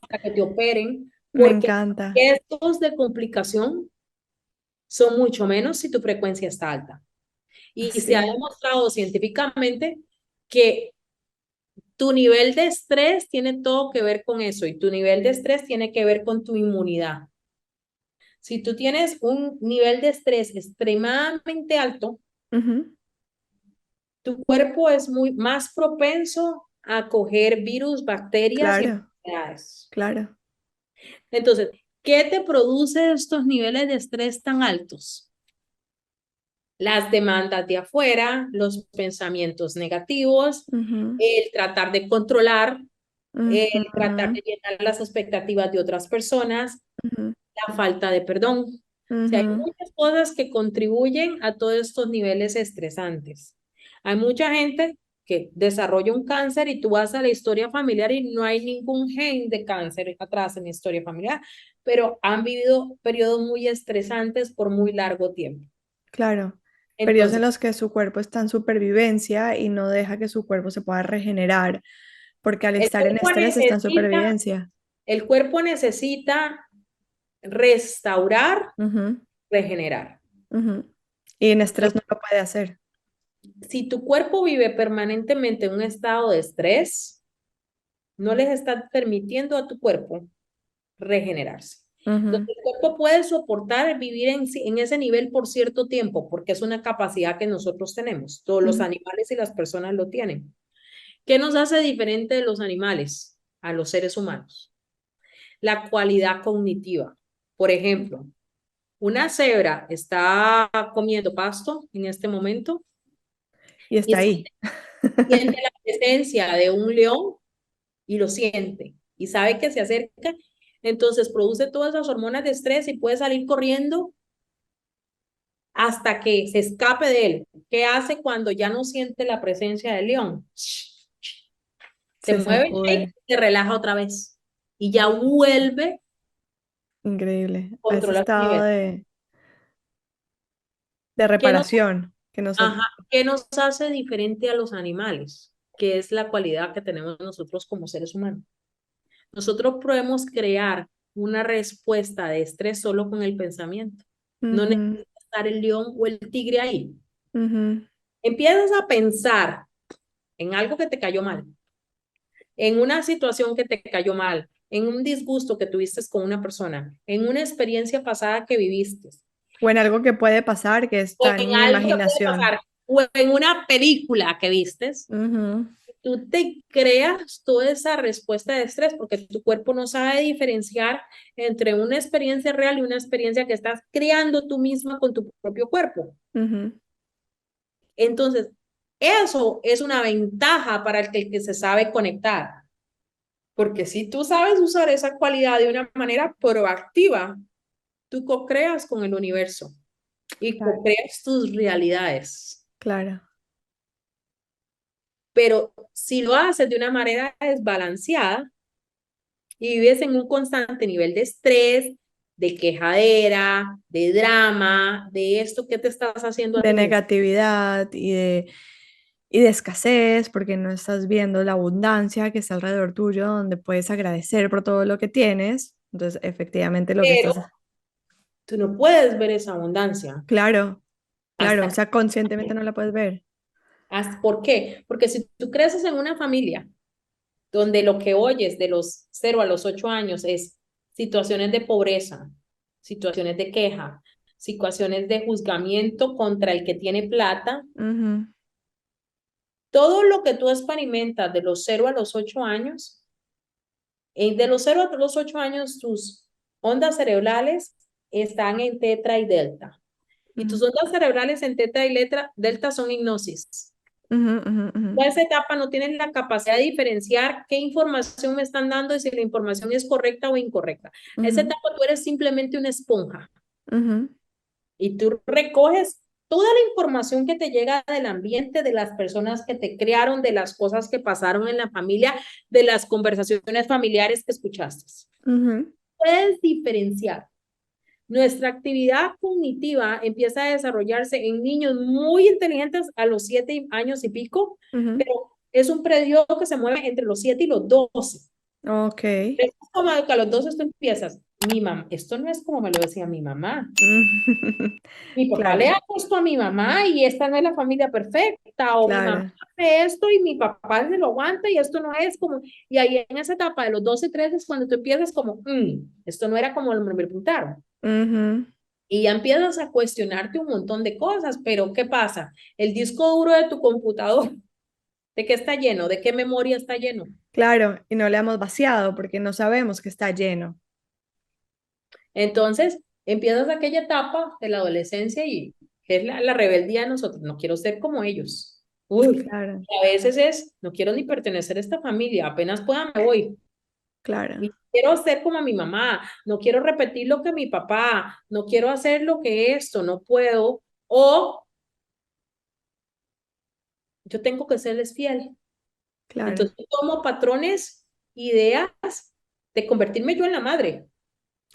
hasta que te operen Me porque encanta. estos de complicación son mucho menos si tu frecuencia está alta. Y se ha Sí, demostrado científicamente que tu nivel de estrés tiene todo que ver con eso y tu nivel de estrés tiene que ver con tu inmunidad. Si tú tienes un nivel de estrés extremadamente alto, ujú, tu cuerpo es más propenso a coger virus, bacterias y claro, enfermedades. claro. Entonces, ¿qué te produce estos niveles de estrés tan altos? Las demandas de afuera, los pensamientos negativos, Ujú, el tratar de controlar, el tratar ujú, de llenar las expectativas de otras personas, ujú, la falta de perdón. O sea, hay ujú, muchas cosas que contribuyen a todos estos niveles estresantes. Hay mucha gente que desarrolla un cáncer y tú vas a la historia familiar y no hay ningún gen de cáncer atrás en la historia familiar, pero han vivido periodos muy estresantes por muy largo tiempo. claro. Periodos en Entonces, los que su cuerpo está en supervivencia y no deja que su cuerpo se pueda regenerar, porque al el estar en cuerpo estrés está en necesita, supervivencia. el cuerpo necesita restaurar, Ujú, regenerar. ujú. Y en estrés no lo puede hacer. Si tu cuerpo vive permanentemente en un estado de estrés, no les estás permitiendo a tu cuerpo regenerarse. Ujú, Entonces, el cuerpo puede soportar vivir en ese nivel por cierto tiempo, porque es una capacidad que nosotros tenemos. Todos los ujú, animales y las personas lo tienen. ¿Qué nos hace diferente de los animales a los seres humanos? La cualidad cognitiva. Por ejemplo, una cebra está comiendo pasto en este momento y y está ahí. siente la presencia de un león y lo siente y sabe que se acerca, entonces produce todas las hormonas de estrés y puede salir corriendo hasta que se escape de él. ¿Qué hace cuando ya no siente la presencia del león? Se Se mueve y sacude. se relaja otra vez y ya vuelve Increíble. a A ese controlar su estado nivel. de ¿Qué nos, reparación que nosotros. ajá, ¿qué nos hace diferente a los animales? Que es la cualidad que tenemos nosotros como seres humanos. Nosotros podemos crear una respuesta de estrés solo con el pensamiento. No Ujú, necesita estar el león o el tigre ahí. ujú. Empiezas a pensar en algo que te cayó mal, en una situación que te cayó mal, en un disgusto que tuviste con una persona, en una experiencia pasada que viviste, O en algo que puede pasar que o está en en mi algo que puede imaginación. pasar, o en una película que vistes. Ujú, Tú te creas toda esa respuesta de estrés porque tu cuerpo no sabe diferenciar entre una experiencia real y una experiencia que estás creando tú misma con tu propio cuerpo. ujú. Entonces, eso es una ventaja para el que se sabe conectar, porque si tú sabes usar esa cualidad de una manera proactiva, tú co-creas con el universo y Claro, co-creas tus realidades. claro. Pero si lo haces de una manera desbalanceada, y vives en un constante nivel de estrés, de quejadera, de drama, de esto que te estás haciendo a De ti mismo. negatividad y de escasez, porque no estás viendo la abundancia que está alrededor tuyo, donde puedes agradecer por todo lo que tienes. Entonces, efectivamente, lo que Pero estás. tú no puedes ver esa abundancia Claro, claro, o hasta sea, conscientemente no la puedes ver. ¿por qué? Porque si tú creces en una familia donde lo que oyes de los 0 a los 8 años es situaciones de pobreza, situaciones de queja, situaciones de juzgamiento contra el que tiene plata, Ujú, todo lo que tú experimentas de los 0 a los 8 años, de los 0 a los 8 años, tus ondas cerebrales están en tetra y delta. Y tus ujú, ondas cerebrales en teta y delta son hipnosis. ujú, ujú, ujú, En esa etapa no tienes la capacidad de diferenciar qué información me están dando y si la información es correcta o incorrecta. En esa ujú, etapa tú eres simplemente una esponja ujú, y tú recoges toda la información que te llega del ambiente, de las personas que te criaron, de las cosas que pasaron en la familia, de las conversaciones familiares que escuchaste. ujú, Puedes diferenciar. Nuestra actividad cognitiva empieza a desarrollarse en niños muy inteligentes a los 7 años y pico, ujú, pero es un periodo que se mueve entre los 7 y los 12. Ok. Es como que a los 12 tú empiezas, mi mamá, esto no es como me lo decía mi mamá. Mi papá le Claro, ha puesto a mi mamá y esta no es la familia perfecta, o mi mamá claro. hace esto y mi papá se lo aguanta y esto no es como, y ahí en esa etapa de los 12 13 es cuando tú empiezas como, esto no era como me preguntaron. Ujú. Y ya empiezas a cuestionarte un montón de cosas, pero ¿qué pasa? El disco duro de tu computador, ¿de qué está lleno? ¿De qué memoria está lleno? Claro, y no le hemos vaciado porque no sabemos que está lleno. Entonces, empiezas aquella etapa de la adolescencia y es la rebeldía de nosotros. No quiero ser como ellos. Uy, Claro, y a veces es, no quiero ni pertenecer a esta familia, apenas pueda me voy. claro, Y quiero ser como mi mamá, no quiero repetir lo que mi papá, no quiero hacer lo que esto, no puedo. O yo tengo que serles fiel. claro, Entonces, tomo patrones, ideas de convertirme yo en la madre.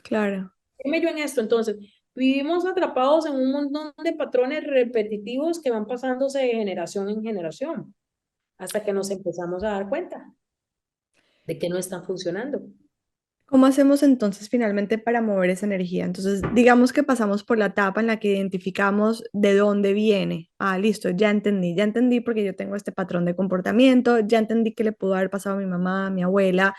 claro. Dime yo en esto, entonces, vivimos atrapados en un montón de patrones repetitivos que van pasándose de generación en generación, hasta que nos empezamos a dar cuenta de que no están funcionando. ¿Cómo hacemos entonces finalmente para mover esa energía? Entonces, digamos que pasamos por la etapa en la que identificamos de dónde viene. Ah, listo, ya entendí porque yo tengo este patrón de comportamiento, ya entendí que le pudo haber pasado a mi mamá, a mi abuela,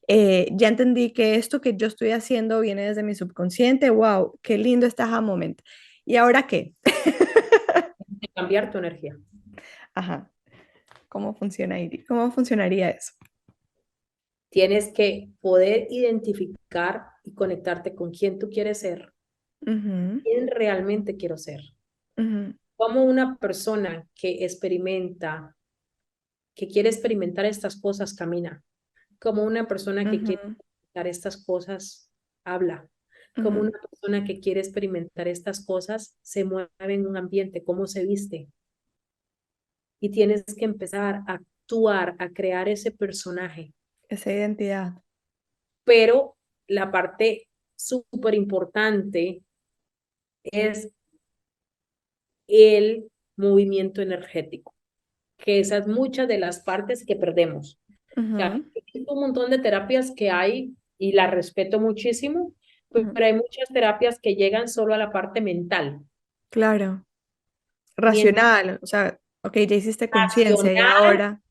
ya entendí que esto que yo estoy haciendo viene desde mi subconsciente. Wow, qué lindo este aha moment. ¿Y ahora qué? De cambiar tu energía. Ajá, ¿cómo funciona ahí? ¿Cómo funcionaría eso? Tienes que poder identificar y conectarte con quién tú quieres ser, Ujú, quién realmente quiero ser. ujú, Como una persona que experimenta, que quiere experimentar estas cosas, camina. Como una persona que quiere ujú, experimentar estas cosas, habla. Como ujú. una persona que quiere experimentar estas cosas, se mueve en un ambiente, cómo se viste. Y tienes que empezar a actuar, a crear ese personaje. Esa identidad. Pero la parte súper importante es el movimiento energético, que esas muchas de las partes que perdemos. O sea, Ujú, hay un montón de terapias que hay y las respeto muchísimo, ujú. pero hay muchas terapias que llegan solo a la parte mental. Claro, Mientras racional, o sea, ok, ya hiciste conciencia y racional, ahora,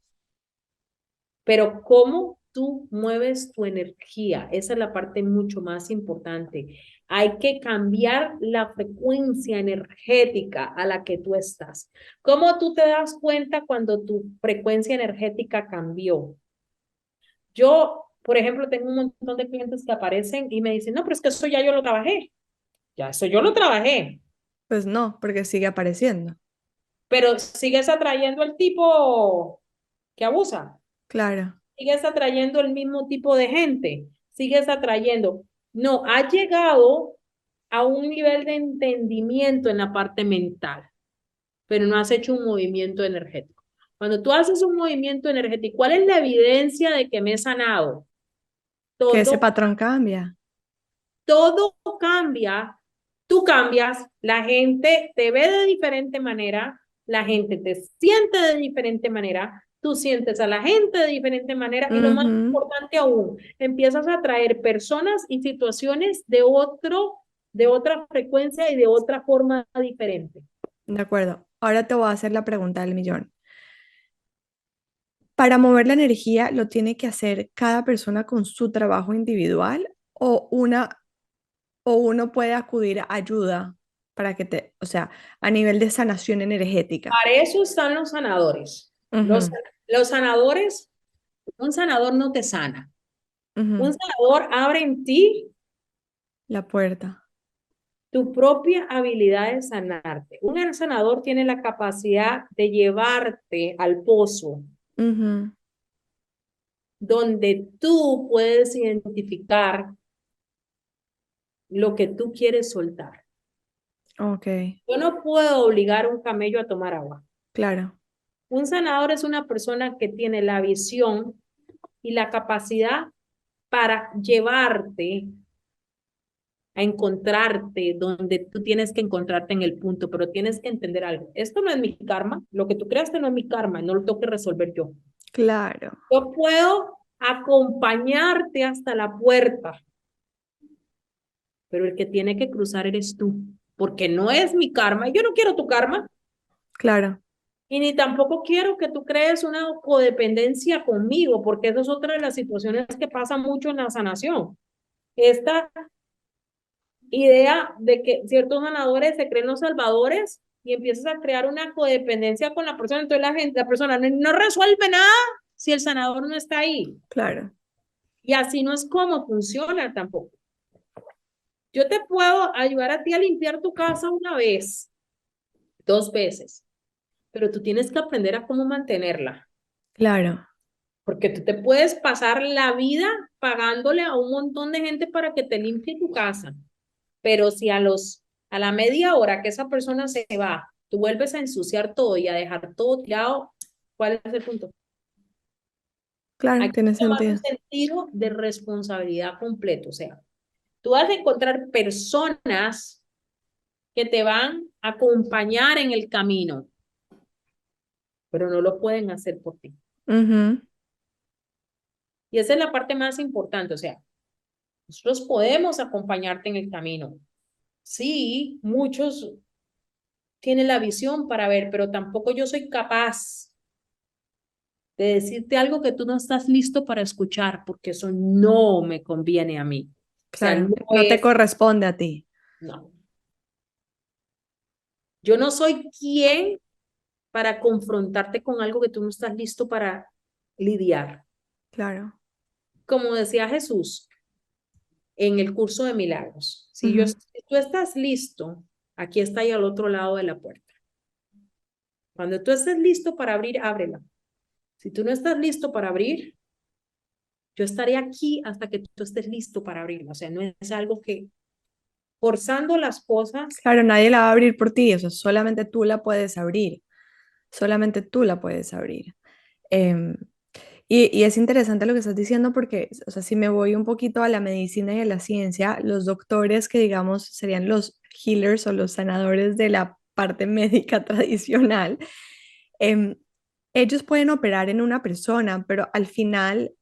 pero cómo tú mueves tu energía, esa es la parte mucho más importante. Hay que cambiar la frecuencia energética a la que tú estás. ¿Cómo tú te das cuenta cuando tu frecuencia energética cambió? Yo, por ejemplo, tengo un montón de clientes que aparecen y me dicen, no, pero es que eso ya yo lo trabajé, ya eso yo lo trabajé, pues no, porque sigue apareciendo. pero sigues atrayendo al tipo que abusa, Claro. sigues atrayendo el mismo tipo de gente, sigues atrayendo. No, has llegado a un nivel de entendimiento en la parte mental, pero no has hecho un movimiento energético. Cuando tú haces un movimiento energético, ¿cuál es la evidencia de que me he sanado? Que ese Todo patrón cambia. todo cambia, tú cambias, la gente te ve de diferente manera, la gente te siente de diferente manera, tú sientes a la gente de diferente manera y lo más Ujú, importante aún, empiezas a atraer personas y situaciones de otra frecuencia y de otra forma diferente. de acuerdo. Ahora te voy a hacer la pregunta del millón. ¿Para mover la energía lo tiene que hacer cada persona con su trabajo individual o uno puede acudir a ayuda para que te, o sea, a nivel de sanación energética? Para eso están los sanadores. Los, Ujú, los sanadores, un sanador no te sana. ujú. Un sanador abre en ti La puerta. tu propia habilidad de sanarte. Un sanador tiene la capacidad de llevarte al pozo Ujú, donde tú puedes identificar lo que tú quieres soltar. ok, Yo no puedo obligar a un camello a tomar agua. claro. Un sanador es una persona que tiene la visión y la capacidad para llevarte a encontrarte donde tú tienes que encontrarte en el punto, pero tienes que entender algo. Esto no es mi karma, lo que tú creaste no es mi karma, no lo tengo que resolver yo. Claro. Yo puedo acompañarte hasta la puerta, pero el que tiene que cruzar eres tú, porque no es mi karma, y yo no quiero tu karma, Claro, y ni tampoco quiero que tú crees una codependencia conmigo, porque eso es otra de las situaciones que pasa mucho en la sanación. Esta idea de que ciertos sanadores se creen los salvadores y empiezas a crear una codependencia con la persona, entonces la persona no resuelve nada si el sanador no está ahí. claro. Y así no es como funciona tampoco. Yo te puedo ayudar a ti a limpiar tu casa una vez, dos veces, pero tú tienes que aprender a cómo mantenerla, Claro. porque tú te puedes pasar la vida pagándole a un montón de gente para que te limpie tu casa, pero si a la media hora que esa persona se va, tú vuelves a ensuciar todo y a dejar todo tirado, ¿cuál es el punto? Claro, Aquí tiene toma un sentido. sentido de responsabilidad completo, o sea, tú vas a encontrar personas que te van a acompañar en el camino, pero no lo pueden hacer por ti. Ujú. Y esa es la parte más importante, o sea, nosotros podemos acompañarte en el camino. Sí, muchos tienen la visión para ver, pero tampoco yo soy capaz de decirte algo que tú no estás listo para escuchar, porque eso no me conviene a mí. O sea, Claro, no no te es, corresponde a ti. no. Yo no soy quien para confrontarte con algo que tú no estás listo para lidiar. Claro. Como decía Jesús en el curso de milagros, Ujú. si tú estás listo, aquí está ahí al otro lado de la puerta. Cuando tú estés listo para abrir, ábrela. Si tú no estás listo para abrir, yo estaré aquí hasta que tú estés listo para abrirla. O sea, no es algo que forzando las cosas. Claro, nadie la va a abrir por ti, o sea, solamente tú la puedes abrir. Solamente tú la puedes abrir. Em, y es interesante lo que estás diciendo porque, o sea, si me voy un poquito a la medicina y a la ciencia, los doctores que digamos serían los healers o los sanadores de la parte médica tradicional, em, ellos pueden operar en una persona, pero al final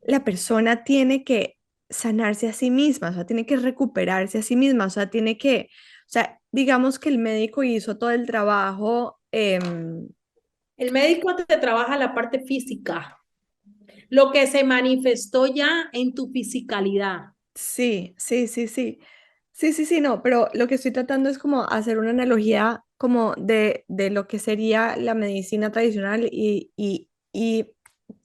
la persona tiene que sanarse a sí misma, o sea, tiene que recuperarse a sí misma, o sea, tiene que, o sea, digamos que el médico hizo todo el trabajo. El médico te trabaja la parte física, lo que se manifestó ya en tu fisicalidad. Sí, sí, sí, sí. Sí, sí, sí, no, pero lo que estoy tratando es como hacer una analogía como de lo que sería la medicina tradicional y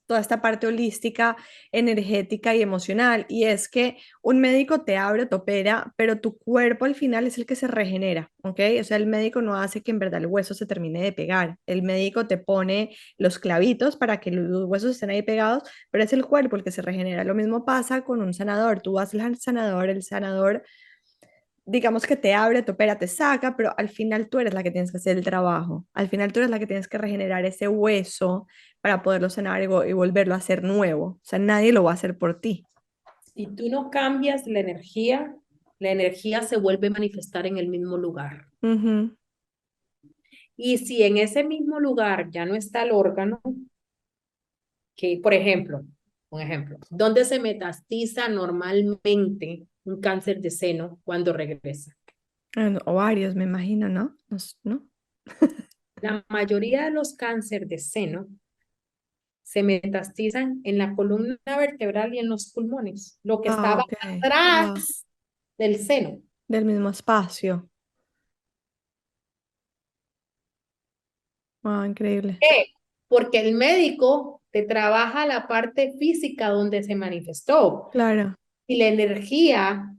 toda esta parte holística, energética y emocional. Y es que un médico te abre, te opera, pero tu cuerpo al final es el que se regenera, ¿ok? O sea, el médico no hace que en verdad el hueso se termine de pegar. El médico te pone los clavitos para que los huesos estén ahí pegados, pero es el cuerpo el que se regenera. Lo mismo pasa con un sanador. Tú vas al sanador, el sanador digamos que te abre, te opera, te saca, pero al final tú eres la que tienes que hacer el trabajo. Al final tú eres la que tienes que regenerar ese hueso para poderlo sanar y volverlo a hacer nuevo. O sea, nadie lo va a hacer por ti. Si tú no cambias la energía se vuelve a manifestar en el mismo lugar. Ujú. Y si en ese mismo lugar ya no está el órgano, que por ejemplo, un ejemplo, ¿dónde se metastiza normalmente un cáncer de seno cuando regresa? En ovarios, me imagino, ¿no? No, ¿no? La mayoría de los cánceres de seno se metastizan en la columna vertebral y en los pulmones, lo que Ah, estaba ok. Wow. atrás del seno. Del mismo espacio. Wow, increíble. ¿Qué? Porque el médico te trabaja la parte física donde se manifestó Claro. y la energía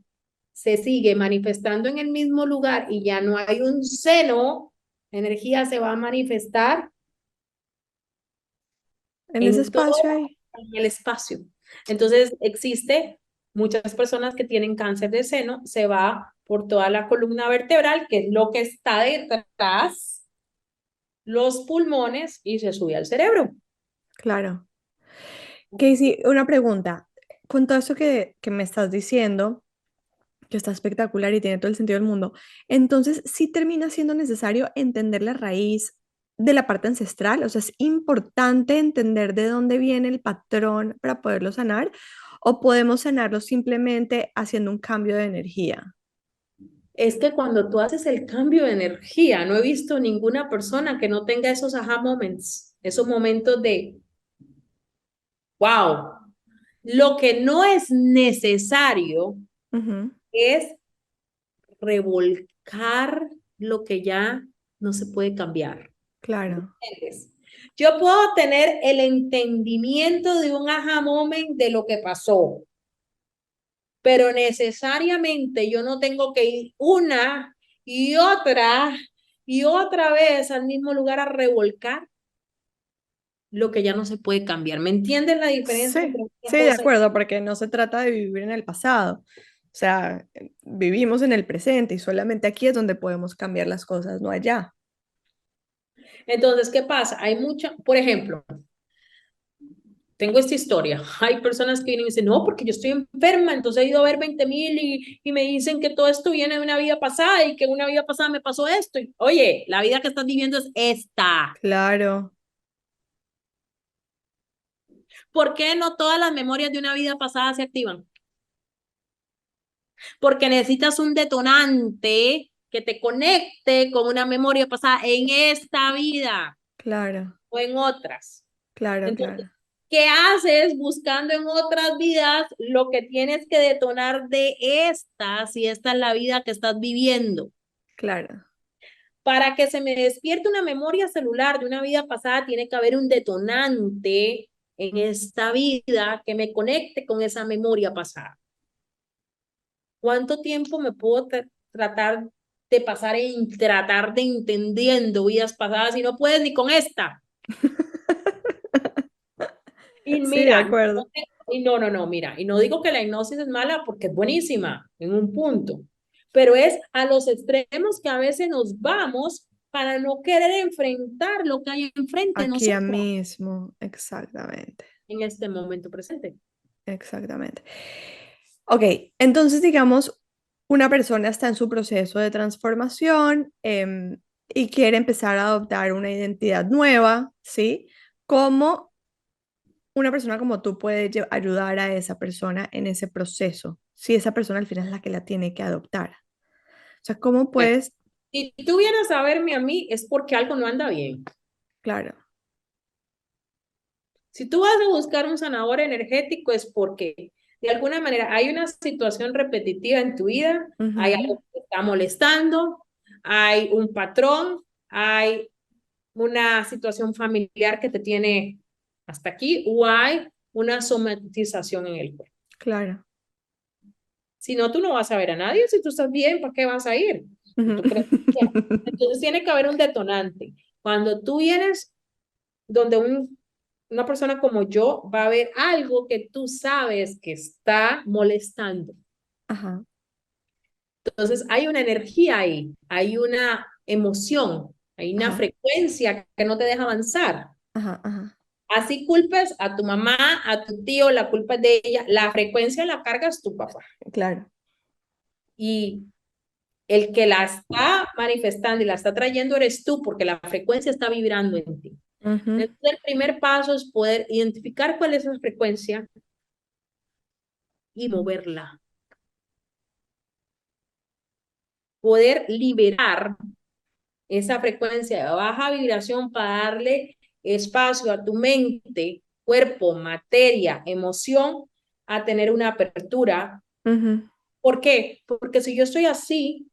se sigue manifestando en el mismo lugar y ya no hay un seno, la energía se va a manifestar En ese en todo espacio ahí. el espacio. Entonces existe muchas personas que tienen cáncer de seno, se va por toda la columna vertebral, que es lo que está detrás, los pulmones y se sube al cerebro. Claro. Casey, una pregunta. Con todo eso que me estás diciendo, que está espectacular y tiene todo el sentido del mundo. Entonces, sí termina siendo necesario entender la raíz de la parte ancestral? O sea, es importante entender de dónde viene el patrón para poderlo sanar, o podemos sanarlo simplemente haciendo un cambio de energía. Es que cuando tú haces el cambio de energía, no he visto ninguna persona que no tenga esos aha moments, esos momentos de, wow. Lo que no es necesario Ujú, es revolcar lo que ya no se puede cambiar. claro, ¿Entiendes? Yo puedo tener el entendimiento de un aha moment de lo que pasó, pero necesariamente yo no tengo que ir una y otra vez al mismo lugar a revolcar lo que ya no se puede cambiar. ¿Me entiendes la diferencia sí, entre una sí, de cosa? acuerdo, porque no se trata de vivir en el pasado. O sea, vivimos en el presente y solamente aquí es donde podemos cambiar las cosas, no allá. Entonces, ¿qué pasa? Hay mucha, por ejemplo, tengo esta historia. Hay personas que vienen y dicen, no, porque yo estoy enferma, entonces he ido a ver 20.000 y me dicen que todo esto viene de una vida pasada y que en una vida pasada me pasó esto. Y, oye, la vida que estás viviendo es esta. Claro, ¿Por qué no todas las memorias de una vida pasada se activan? Porque necesitas un detonante que te conecte con una memoria pasada en esta vida claro, o en otras. claro, Entonces, claro, ¿qué haces buscando en otras vidas lo que tienes que detonar de esta, si esta es la vida que estás viviendo? claro, Para que se me despierte una memoria celular de una vida pasada, tiene que haber un detonante en esta vida que me conecte con esa memoria pasada. ¿Cuánto tiempo me puedo tratar de pasar en tratar de entendiendo vidas pasadas si no puedes ni con esta? Y sí, de mira, acuerdo. no, mira, y no digo que la hipnosis es mala porque es buenísima en un punto, pero es a los extremos que a veces nos vamos para no querer enfrentar lo que hay enfrente de Aquí a nosotros mismo, exactamente, en este momento presente. exactamente. Ok, entonces digamos, una persona está en su proceso de transformación y quiere empezar a adoptar una identidad nueva, ¿sí? ¿Cómo una persona como tú puede ayudar a esa persona en ese proceso? Si esa persona al final es la que la tiene que adoptar. O sea, ¿cómo Bueno, puedes? si tú vienes a verme a mí es porque algo no anda bien. Claro. Si tú vas a buscar un sanador energético es porque de alguna manera hay una situación repetitiva en tu vida, hay Ujú, algo que te está molestando, hay un patrón, hay una situación familiar que te tiene hasta aquí o hay una somatización en el cuerpo. claro. Si no, tú no vas a ver a nadie. Si tú estás bien, ¿para qué vas a ir? Si Ujú. tú crees que... Entonces tiene que haber un detonante. Cuando tú vienes donde una persona como yo va a ver algo que tú sabes que está molestando. Ajá, Entonces hay una energía ahí, hay una emoción, hay una ajá, frecuencia que no te deja avanzar. ajá, ajá. Así culpes a tu mamá, a tu tío, la culpa es de ella, la frecuencia la cargas tu papá. Claro. Y el que la está manifestando y la está trayendo eres tú, porque la frecuencia está vibrando en ti. Ujú, Entonces, el primer paso es poder identificar cuál es esa frecuencia y moverla. Poder liberar esa frecuencia de baja vibración para darle espacio a tu mente, cuerpo, materia, emoción, a tener una apertura. ujú. ¿Por qué? Porque si yo estoy así,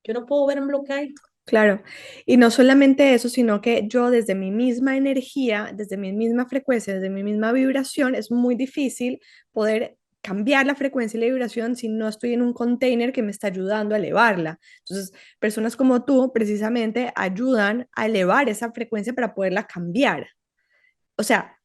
yo no puedo ver en lo que hay. Claro, y no solamente eso, sino que yo desde mi misma energía, desde mi misma frecuencia, desde mi misma vibración, es muy difícil poder cambiar la frecuencia y la vibración si no estoy en un container que me está ayudando a elevarla. Entonces, personas como tú precisamente ayudan a elevar esa frecuencia para poderla cambiar. O sea,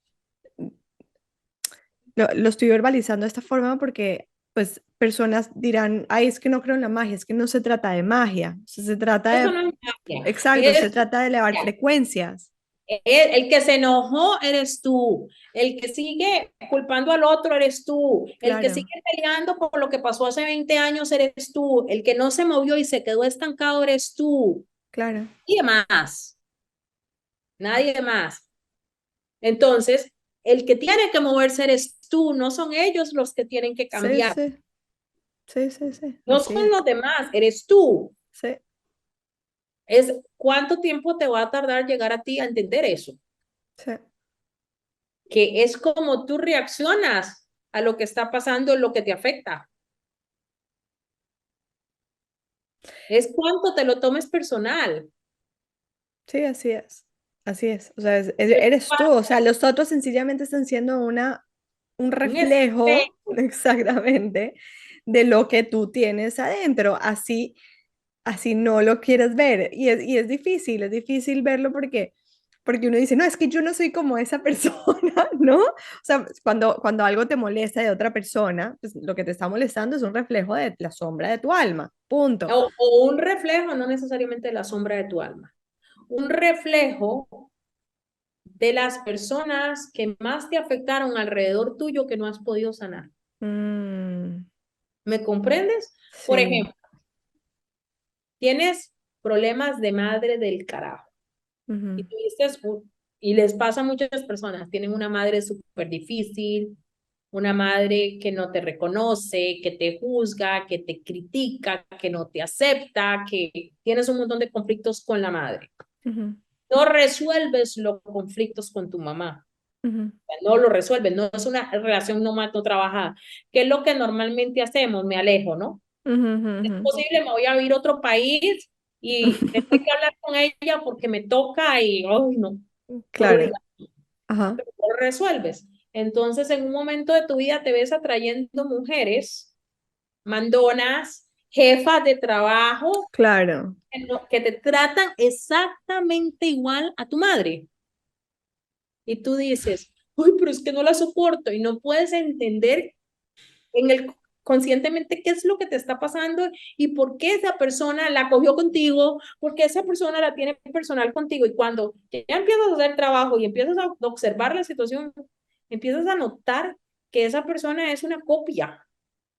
lo estoy verbalizando de esta forma porque pues personas dirán, ay, es que no creo en la magia, es que no se trata de magia, se trata Eso de, no es magia. exacto, se Es, trata de elevar frecuencias. el que se enojó eres tú. El que sigue culpando al otro eres tú. El que sigue Claro, peleando por lo que pasó hace 20 años eres tú. El que no se movió y se quedó estancado eres tú. claro, Y demás. nadie más. Entonces, el que tiene que moverse eres tú, no son ellos los que tienen que Sí, cambiar. sí, sí, sí, sí, No así son es. los demás, eres tú. Sí, Es cuánto tiempo te va a tardar llegar a ti a entender eso, sí, que es como tú reaccionas a lo que está pasando, lo que te afecta. Es cuánto te lo tomes personal. sí, así es. Así es. O sea, eres tú. O sea, los otros sencillamente están siendo un Un reflejo, espejo. exactamente, de lo que tú tienes adentro. Así no lo quieres ver. Y es difícil verlo porque uno dice, no, es que yo no soy como esa persona, ¿no? O sea, cuando algo te molesta de otra persona, pues lo que te está molestando es un reflejo de la sombra de tu alma, punto. O un reflejo, no necesariamente de la sombra de tu alma. Un reflejo de las personas que más te afectaron alrededor tuyo que no has podido sanar. Mm, ¿Me comprendes? Por sí. ejemplo, tienes problemas de madre del carajo y Ujú, y les pasa a muchas personas, tienen una madre súper difícil, una madre que no te reconoce, que te juzga, que te critica, que no te acepta, que tienes un montón de conflictos con la madre. ujú, No resuelves los conflictos con tu mamá. ujú, No lo resuelves, no es una relación no trabajada. ¿Qué es lo que normalmente hacemos? Me alejo, ¿no? ujú, ujú, Es ujú. posible, me voy a ir a otro país y tengo que hablar con ella porque me toca y, ay, no, por Claro. obligación, Ajá. lo resuelves. Entonces, en un momento de tu vida te ves atrayendo mujeres mandonas, jefas de trabajo, Claro. que te tratan exactamente igual a tu madre. Y tú dices, uy, pero es que no la soporto y no puedes entender en el conscientemente qué es lo que te está pasando y por qué esa persona la cogió contigo, por qué esa persona la tiene personal contigo. Y cuando ya empiezas a hacer trabajo y empiezas a observar la situación, empiezas a notar que esa persona es una copia,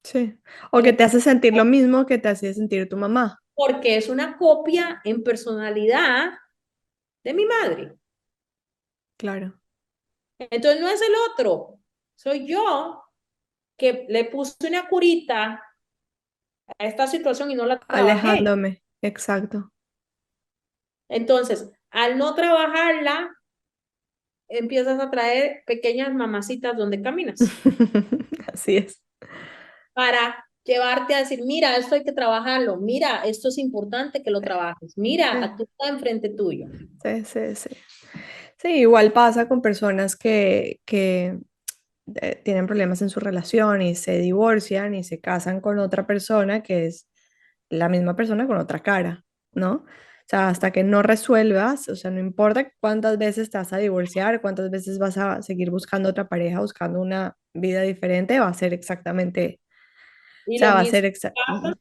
Sí. O que te hace sentir lo mismo que te hacía sentir tu mamá. porque es una copia en personalidad de mi madre. Claro. Entonces no es el otro, soy yo que le puse una curita a esta situación y no la trabajé. Alejándome. Exacto. Entonces, al no trabajarla, empiezas a traer pequeñas mamacitas donde caminas Así es. para llevarte a decir, mira, esto hay que trabajarlo, mira, esto es importante que lo trabajes, mira, Sí, aquí está enfrente tuyo. sí, sí, sí. Sí, igual pasa con personas que tienen problemas en su relación y se divorcian y se casan con otra persona que es la misma persona con otra cara, ¿no? O sea, hasta que no resuelvas, o sea, no importa cuántas veces te vas a divorciar, cuántas veces vas a seguir buscando otra pareja, buscando una vida diferente, va a ser exactamente, o Y sea, va a ser exactamente.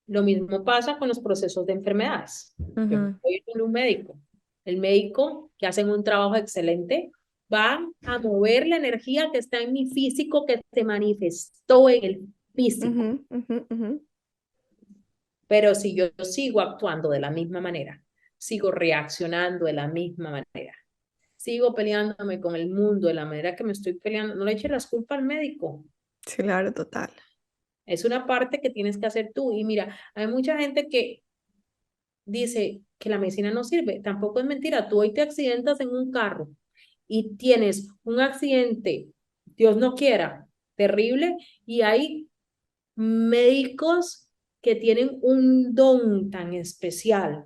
lo mismo pasa con los procesos de enfermedades. Yo Ujú, voy con un médico. El médico, que hacen un trabajo excelente, va a mover la energía que está en mi físico, que se manifestó en el ujú, físico. ujú, ujú. Pero si yo sigo actuando de la misma manera, sigo reaccionando de la misma manera, sigo peleándome con el mundo de la manera que me estoy peleando, no le eches las culpas al médico. Sí, claro, total. Es una parte que tienes que hacer tú. Y mira, hay mucha gente que dice que la medicina no sirve. Tampoco es mentira. Tú hoy te accidentas en un carro y tienes un accidente, Dios no quiera, terrible, y hay médicos que tienen un don tan especial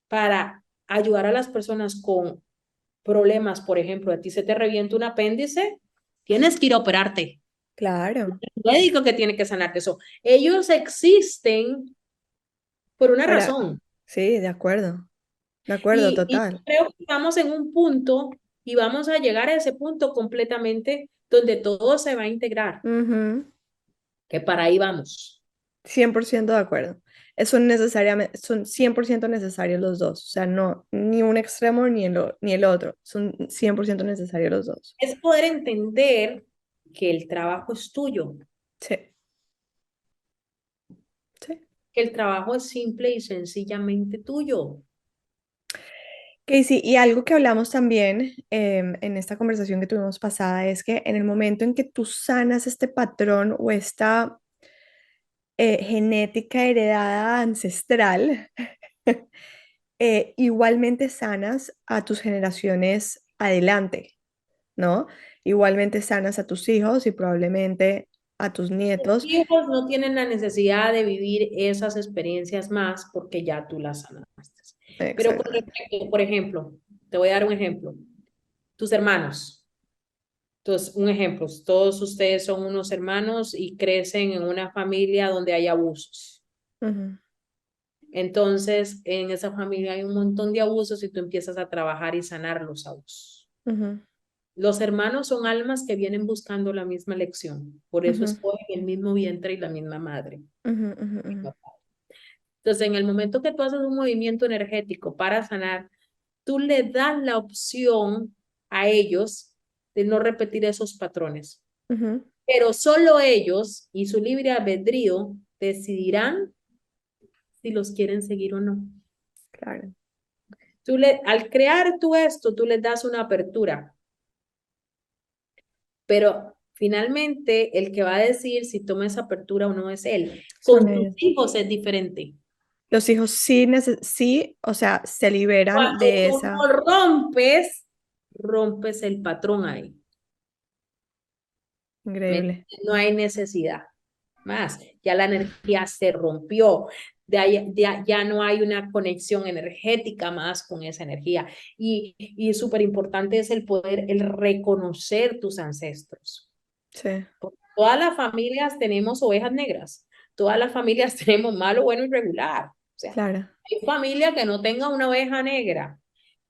para ayudar a las personas con problemas. Por ejemplo, a ti se te revienta un apéndice, tienes que ir a operarte. Claro. El médico que tiene que sanarte eso. Ellos existen por una Para, razón. sí, de acuerdo, Y total. creo que estamos en un punto y vamos a llegar a ese punto completamente donde todo se va a integrar, Ujú. que para ahí vamos. 100% de acuerdo. Son necesariamente, son 100% necesarios los dos. O sea, no, ni un extremo ni el otro. Son 100% necesarios los dos. Es poder entender que el trabajo es tuyo, Sí, sí. que el trabajo es simple y sencillamente tuyo. Casey, y algo que hablamos también en esta conversación que tuvimos pasada es que en el momento en que tú sanas este patrón o esta genética heredada ancestral, igualmente sanas a tus generaciones adelante, ¿no? Igualmente sanas a tus hijos y probablemente a tus Tus nietos. hijos no tienen la necesidad de vivir esas experiencias más porque ya tú las sanaste. Pero con Exactamente. respecto, por ejemplo, te voy a dar un ejemplo. Tus hermanos. Entonces, un ejemplo, todos ustedes son unos hermanos y crecen en una familia donde hay abusos. Ujú, Entonces, en esa familia hay un montón de abusos y tú empiezas a trabajar y sanar los abusos. ujú, Los hermanos son almas que vienen buscando la misma lección. Por eso ujú, escogen el mismo vientre y la misma madre. ujú, ujú, ujú. Entonces, en el momento que tú haces un movimiento energético para sanar, tú le das la opción a ellos de no repetir esos patrones. Ujú, Pero solo ellos y su libre albedrío decidirán si los quieren seguir o no. claro, Al crear tú esto, tú les das una apertura, pero finalmente el que va a decir si toma esa apertura o no es él. son Con tus ellos. hijos es diferente. Los hijos sí, sí, o sea, se liberan Cuando de tú esa. no rompes, rompes el patrón ahí. Increíble. No hay necesidad más. Ya la energía se rompió. Ya no hay una conexión energética más con esa energía. Y súper importante es el poder, el reconocer tus ancestros. Sí, Todas las familias tenemos ovejas negras. Todas las familias tenemos malo, bueno y regular. O sea, claro, hay familia que no tenga una oveja negra,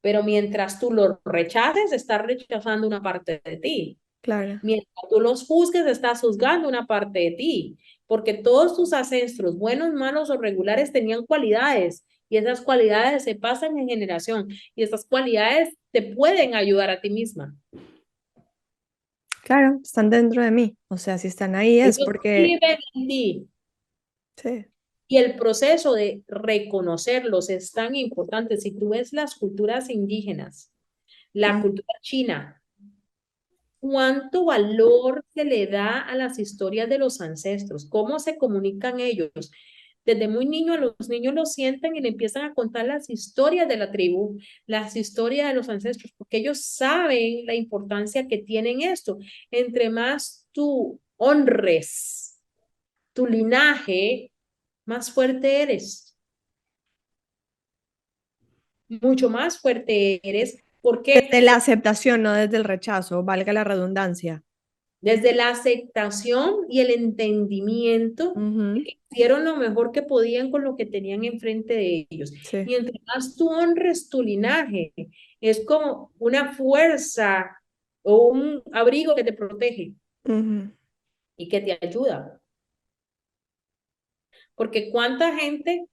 pero mientras tú lo rechaces, estás rechazando una parte de ti. claro, Mientras tú los juzgues, estás juzgando una parte de ti, porque todos tus ancestros, buenos, malos o regulares, tenían cualidades y esas cualidades se pasan en generación y esas cualidades te pueden ayudar a ti misma. claro, están dentro de mí. O sea, si están ahí es Ellos porque, viven en ti sí. y el proceso de reconocerlos es tan importante. Si tú ves las culturas indígenas, la Mm, cultura china, cuánto valor se le da a las historias de los ancestros, cómo se comunican ellos. Desde muy niño a los niños los sientan y le empiezan a contar las historias de la tribu, las historias de los ancestros, porque ellos saben la importancia que tienen esto. Entre más tú honres tu linaje, más fuerte eres, mucho más fuerte eres. ¿Por desde qué? la aceptación, no desde el rechazo, valga la redundancia. Desde la aceptación y el entendimiento de Ujú, que hicieron lo mejor que podían con lo que tenían enfrente de ellos. sí, Y entre más tú honres tu linaje, es como una fuerza o un abrigo que te protege ujú, y que te ayuda. Porque cuánta gente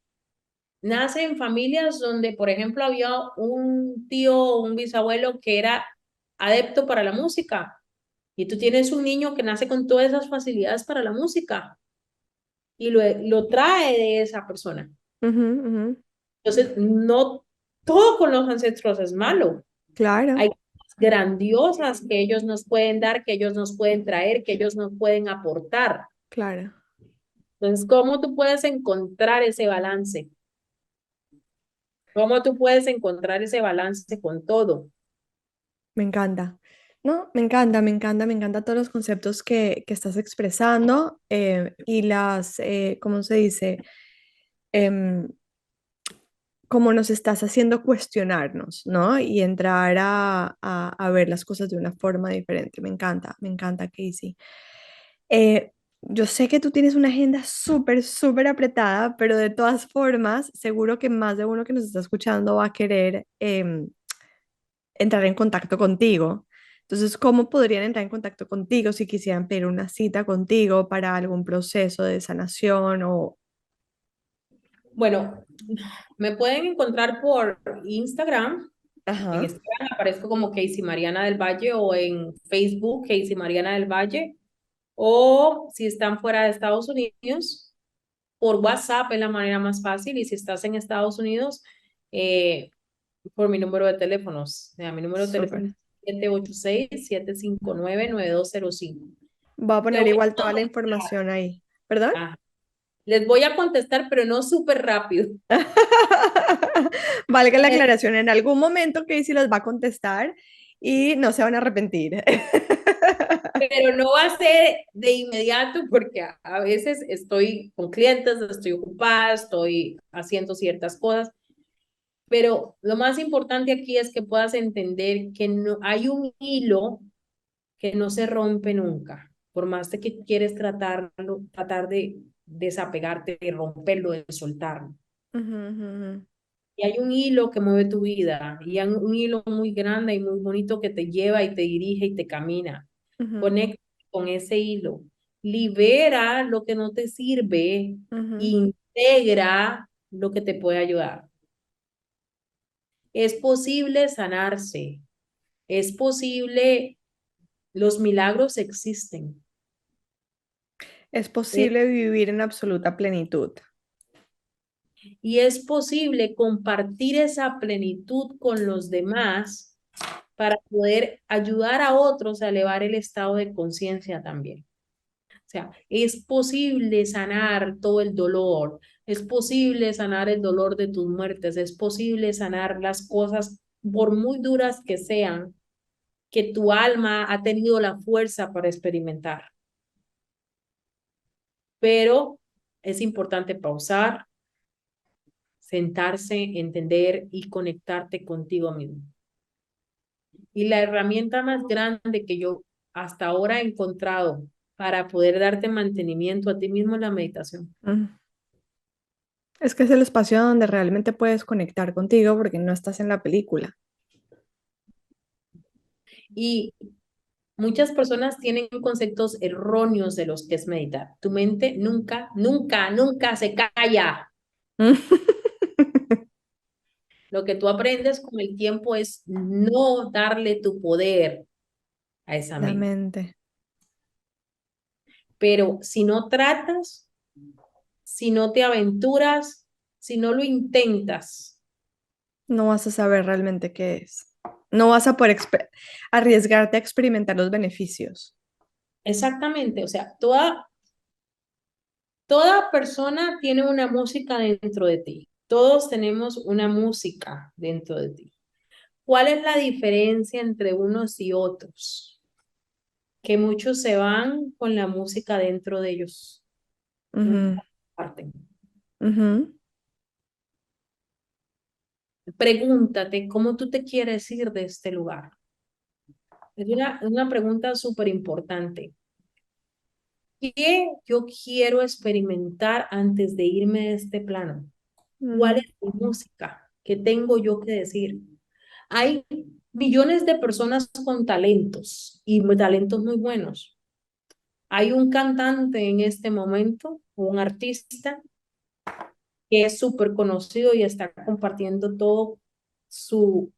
nace en familias donde, por ejemplo, había un tío o un bisabuelo que era adepto para la música y tú tienes un niño que nace con todas esas facilidades para la música y lo trae de esa persona. ujú, ujú. Entonces, no todo con los ancestros es malo. Claro, Hay cosas grandiosas que ellos nos pueden dar, que ellos nos pueden traer, que ellos nos pueden aportar. claro. Entonces, ¿cómo tú puedes encontrar ese balance? ¿Cómo tú puedes encontrar ese balance con todo? Me encanta. No, me encanta, me encanta, me encanta todos los conceptos que estás expresando y las, ¿cómo se dice? Em, Como nos estás haciendo cuestionarnos, ¿no? Y entrar a ver las cosas de una forma diferente. Me encanta, Casey. Yo sé que tú tienes una agenda súper, súper apretada, pero de todas formas, seguro que más de uno que nos está escuchando va a querer entrar en contacto contigo. Entonces, ¿cómo podrían entrar en contacto contigo si quisieran pedir una cita contigo para algún proceso de sanación o... Bueno, me pueden encontrar por Instagram. En Ajá. Instagram aparezco como Casey Mariana del Valle o en Facebook Casey Mariana del Valle. O si están fuera de Estados Unidos, por WhatsApp es la manera más fácil. Y si estás en Estados Unidos, por mi número de teléfono. O sea, mi número de Súper. teléfono es 786-759-9205. Voy a Te poner voy igual a toda la contestar. información ahí. ¿Perdón? Ah, les voy a contestar, pero no súper rápido. Valga la aclaración, en algún momento Casey les va a contestar y no se van a arrepentir. Pero no va a ser de inmediato porque a veces estoy con clientes, estoy ocupada, estoy haciendo ciertas cosas, pero lo más importante aquí es que puedas entender que no hay un hilo que no se rompe nunca, por más de que quieres tratar de desapegarte, de romperlo, de soltarlo. Ujú, ujú, Y hay un hilo que mueve tu vida, y hay un hilo muy grande y muy bonito que te lleva y te dirige y te camina. ujú, Conecta con ese hilo. Libera lo que no te sirve, ujú. integra lo que te puede ayudar. Es posible sanarse, es posible, los milagros existen. Es Es- posible vivir en absoluta plenitud. y es posible compartir esa plenitud con los demás para poder ayudar a otros a elevar el estado de conciencia también. O sea, es posible sanar todo el dolor, es posible sanar el dolor de tus muertes, es posible sanar las cosas, por muy duras que sean, que tu alma ha tenido la fuerza para experimentar. Pero es importante pausar, sentarse, entender y conectarte contigo mismo. Y la herramienta más grande que yo hasta ahora he encontrado para poder darte mantenimiento a ti mismo es la meditación. Mm. Es que es el espacio donde realmente puedes conectar contigo porque no estás en la película. Y muchas personas tienen conceptos erróneos de los que es meditar. Tu mente nunca, nunca, nunca se calla. Lo que tú aprendes con el tiempo es no darle tu poder a esa La mente. mente. Pero si no tratas, si no te aventuras, si no lo intentas, No vas a saber realmente qué es. No vas a poder arriesgarte a experimentar los beneficios. exactamente, o sea, toda persona tiene una música dentro de ti. Todos tenemos una música dentro de ti. ¿Cuál es la diferencia entre unos y otros? Que muchos se van con la música dentro de ellos. Nunca Ujú, parten. ujú, Pregúntate cómo tú te quieres ir de este lugar. Es una pregunta súper importante. ¿Qué yo quiero experimentar antes de irme de este plano? ¿Cuál ujú, es mi música? ¿Qué tengo yo que decir? Hay millones de personas con talentos y talentos muy buenos. Hay un cantante en este momento, un artista que es súper conocido y está compartiendo todo su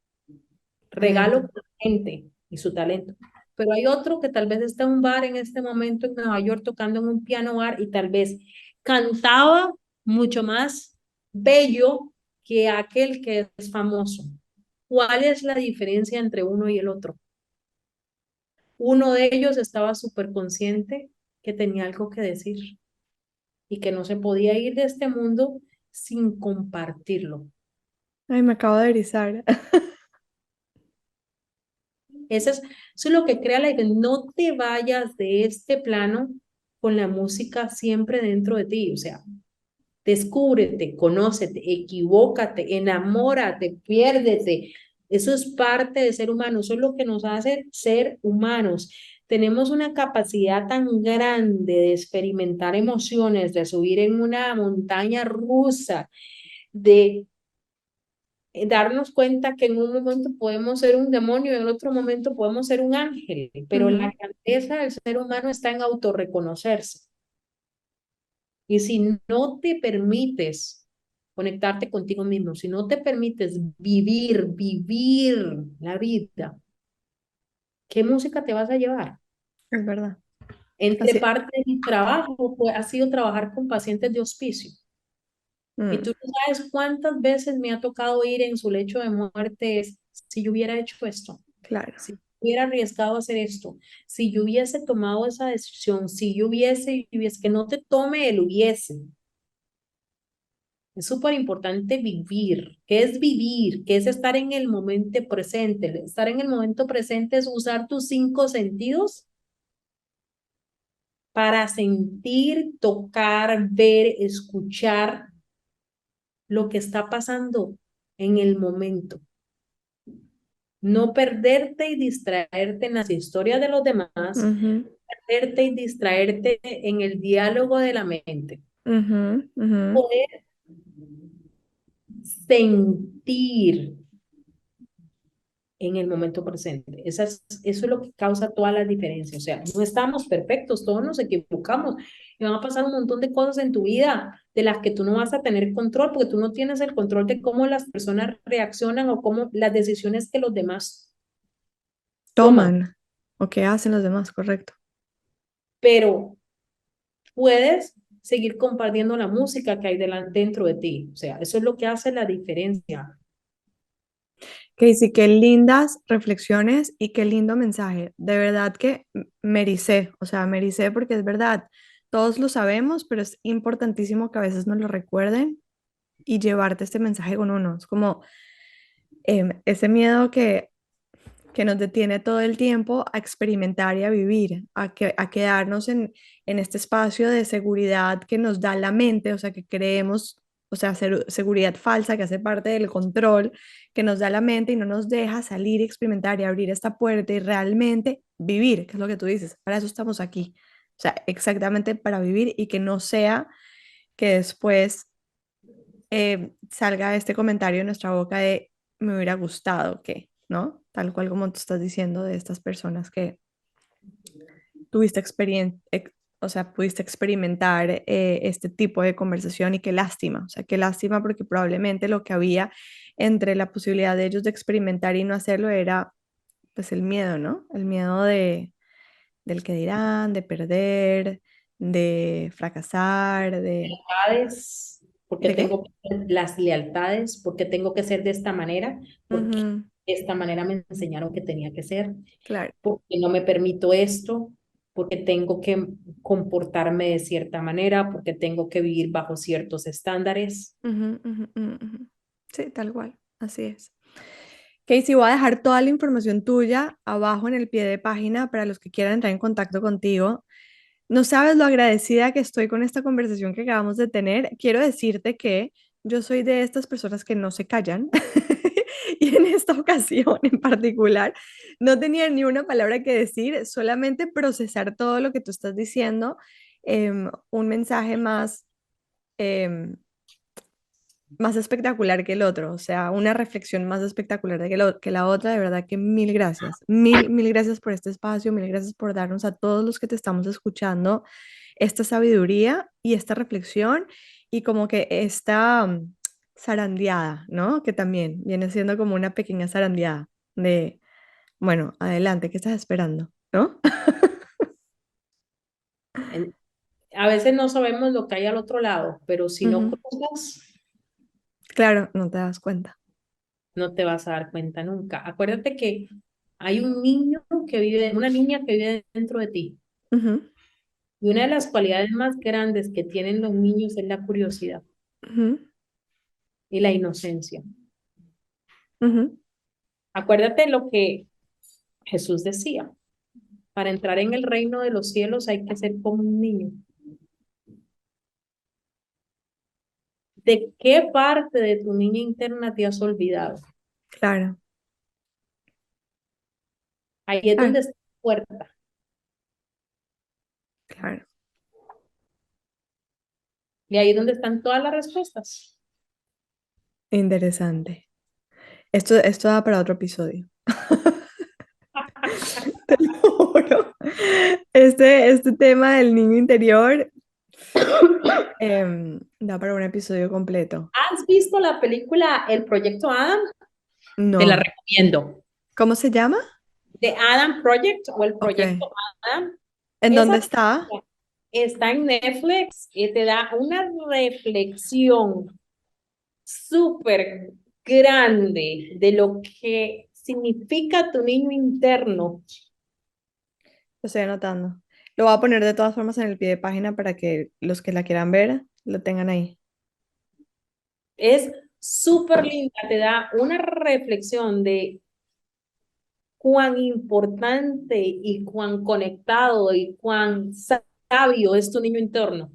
regalo talento. con la gente y su talento. Pero hay otro que tal vez está en un bar en este momento en Nueva York tocando en un piano bar y tal vez cantaba mucho más bello que aquel que es famoso. ¿Cuál es la diferencia entre uno y el otro? Uno de ellos estaba súper consciente que tenía algo que decir y que no se podía ir de este mundo sin compartirlo. Ay, me acabo de erizar. Eso es lo que crea la idea. No te vayas de este plano con la música siempre dentro de ti. O sea, descúbrete, conócete, equivócate, enamórate, piérdete. Eso es parte de ser humano. Eso es lo que nos hace ser humanos. Tenemos una capacidad tan grande de experimentar emociones, de subir en una montaña rusa, de darnos cuenta que en un momento podemos ser un demonio y en otro momento podemos ser un ángel, pero la Ujú. grandeza del ser humano está en autorreconocerse. Y si no te permites conectarte contigo mismo, si no te permites vivir la vida, ¿qué música te vas a llevar? Es verdad. Entre Así, parte de mi trabajo ha sido trabajar con pacientes de hospicio. Y Mm, tú no sabes cuántas veces me ha tocado ir en su lecho de muerte, si yo hubiera hecho esto, claro. si hubiera arriesgado a hacer esto, si yo hubiese tomado esa decisión, si yo hubiese, que no te tome el hubiese. Es súper importante vivir. ¿Qué es vivir? ¿Qué es estar en el momento presente? Estar en el momento presente es usar tus cinco sentidos para sentir, tocar, ver, escuchar lo que está pasando en el momento. No perderte y distraerte en las historias de los demás, Ujú, perderte y distraerte en el diálogo de la mente. ujú, ujú. Poder sentir en el momento presente. Eso es lo que causa toda la diferencia. O sea, no estamos perfectos, todos nos equivocamos y van a pasar un montón de cosas en tu vida de las que tú no vas a tener control porque tú no tienes el control de cómo las personas reaccionan o cómo las decisiones que los demás toman. Toman o qué hacen los demás, correcto. Pero puedes seguir compartiendo la música que hay dentro de ti. O sea, eso es lo que hace la diferencia. Casey, qué lindas reflexiones y qué lindo mensaje. De verdad que me ericé, o sea, me ericé porque es verdad, todos lo sabemos, pero es importantísimo que a veces nos lo recuerden y llevarte este mensaje con uno. Es como ese miedo que nos detiene todo el tiempo a experimentar y a vivir, a quedarnos en este espacio de seguridad que nos da la mente, o sea, que creemos, o sea, seguridad falsa que hace parte del control que nos da la mente y no nos deja salir y experimentar y abrir esta puerta y realmente vivir, que es lo que tú dices, para eso estamos aquí, o sea, exactamente para vivir y que no sea que después salga este comentario en nuestra boca de me hubiera gustado que, ¿no? Tal cual como tú estás diciendo de estas personas que tuviste experiencia, o sea, pudiste experimentar este tipo de conversación y qué lástima, o sea, qué lástima porque probablemente lo que había entre la posibilidad de ellos de experimentar y no hacerlo era pues el miedo, ¿no? El miedo del que dirán, de perder, de fracasar, Lealtades, porque ¿de qué? tengo las lealtades, porque tengo que ser de esta manera, porque Ujú, de esta manera me enseñaron que tenía que ser, claro. porque no me permito esto, porque tengo que comportarme de cierta manera, porque tengo que vivir bajo ciertos estándares. Ujú, ujú, ujú, ujú. Sí, tal cual, así es. Casey, voy a dejar toda la información tuya abajo en el pie de página para los que quieran entrar en contacto contigo. No sabes lo agradecida que estoy con esta conversación que acabamos de tener. Quiero decirte que yo soy de estas personas que no se callan y en esta ocasión en particular no tenía ni una palabra que decir, solamente procesar todo lo que tú estás diciendo, un mensaje más em, más espectacular que el otro, o sea, una reflexión más espectacular que la otra, de verdad que mil gracias, mil gracias por este espacio, mil gracias por darnos a todos los que te estamos escuchando esta sabiduría y esta reflexión y como que esta zarandeada, ¿no? Que también viene siendo como una pequeña zarandeada de, bueno, adelante, ¿qué estás esperando? ¿No? En- a veces no sabemos lo que hay al otro lado, pero si no Ujú. cruzas, Claro, no te das cuenta. no te vas a dar cuenta nunca. Acuérdate que hay un niño que vive, una niña que vive dentro de ti. Ujú, Y una de las cualidades más grandes que tienen los niños es la curiosidad ujú, y la inocencia. ujú. Acuérdate lo que Jesús decía. Para entrar en el reino de los cielos hay que ser como un niño. ¿De qué parte de tu niña interna te has olvidado? Claro, Ahí es donde claro, está la puerta. claro. Y ahí es donde están todas las respuestas. Interesante. Esto da para otro episodio. Te lo juro. Este tema del niño interior da para un episodio completo. ¿Has visto la película El Proyecto Adam? Te la No. recomiendo. ¿Cómo se llama? The Adam Project o El Ok. Proyecto Adam. ¿En dónde Esa está? película está en Netflix y te da una reflexión súper grande de lo que significa tu niño interno. Lo estoy anotando. Lo voy a poner de todas formas en el pie de página para que los que la quieran ver lo tengan ahí. Es súper linda, te da una reflexión de cuán importante y cuán conectado y cuán sabio es tu niño interno,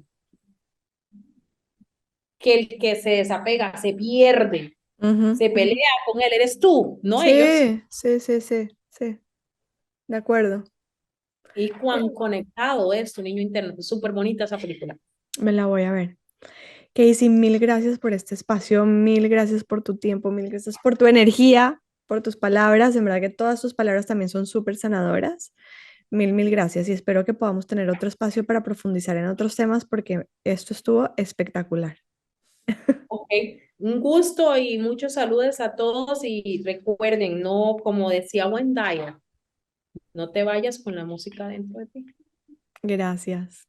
que el que se desapega, se pierde, Ujú, se pelea ujú. con él, eres tú, no ellos. Sí, sí, sí, sí, sí, de acuerdo. Y cuán conectado es tu niño interno. Es súper bonita esa película. Me la voy a ver. Casey, mil gracias por este espacio, mil gracias por tu tiempo, mil gracias por tu energía, por tus palabras. En verdad que todas tus palabras también son súper sanadoras. Mil gracias y espero que podamos tener otro espacio para profundizar en otros temas porque esto estuvo espectacular. Ok, un gusto y muchos saludos a todos y recuerden, no, como decía Wendy, no te vayas con la música dentro de ti. Gracias.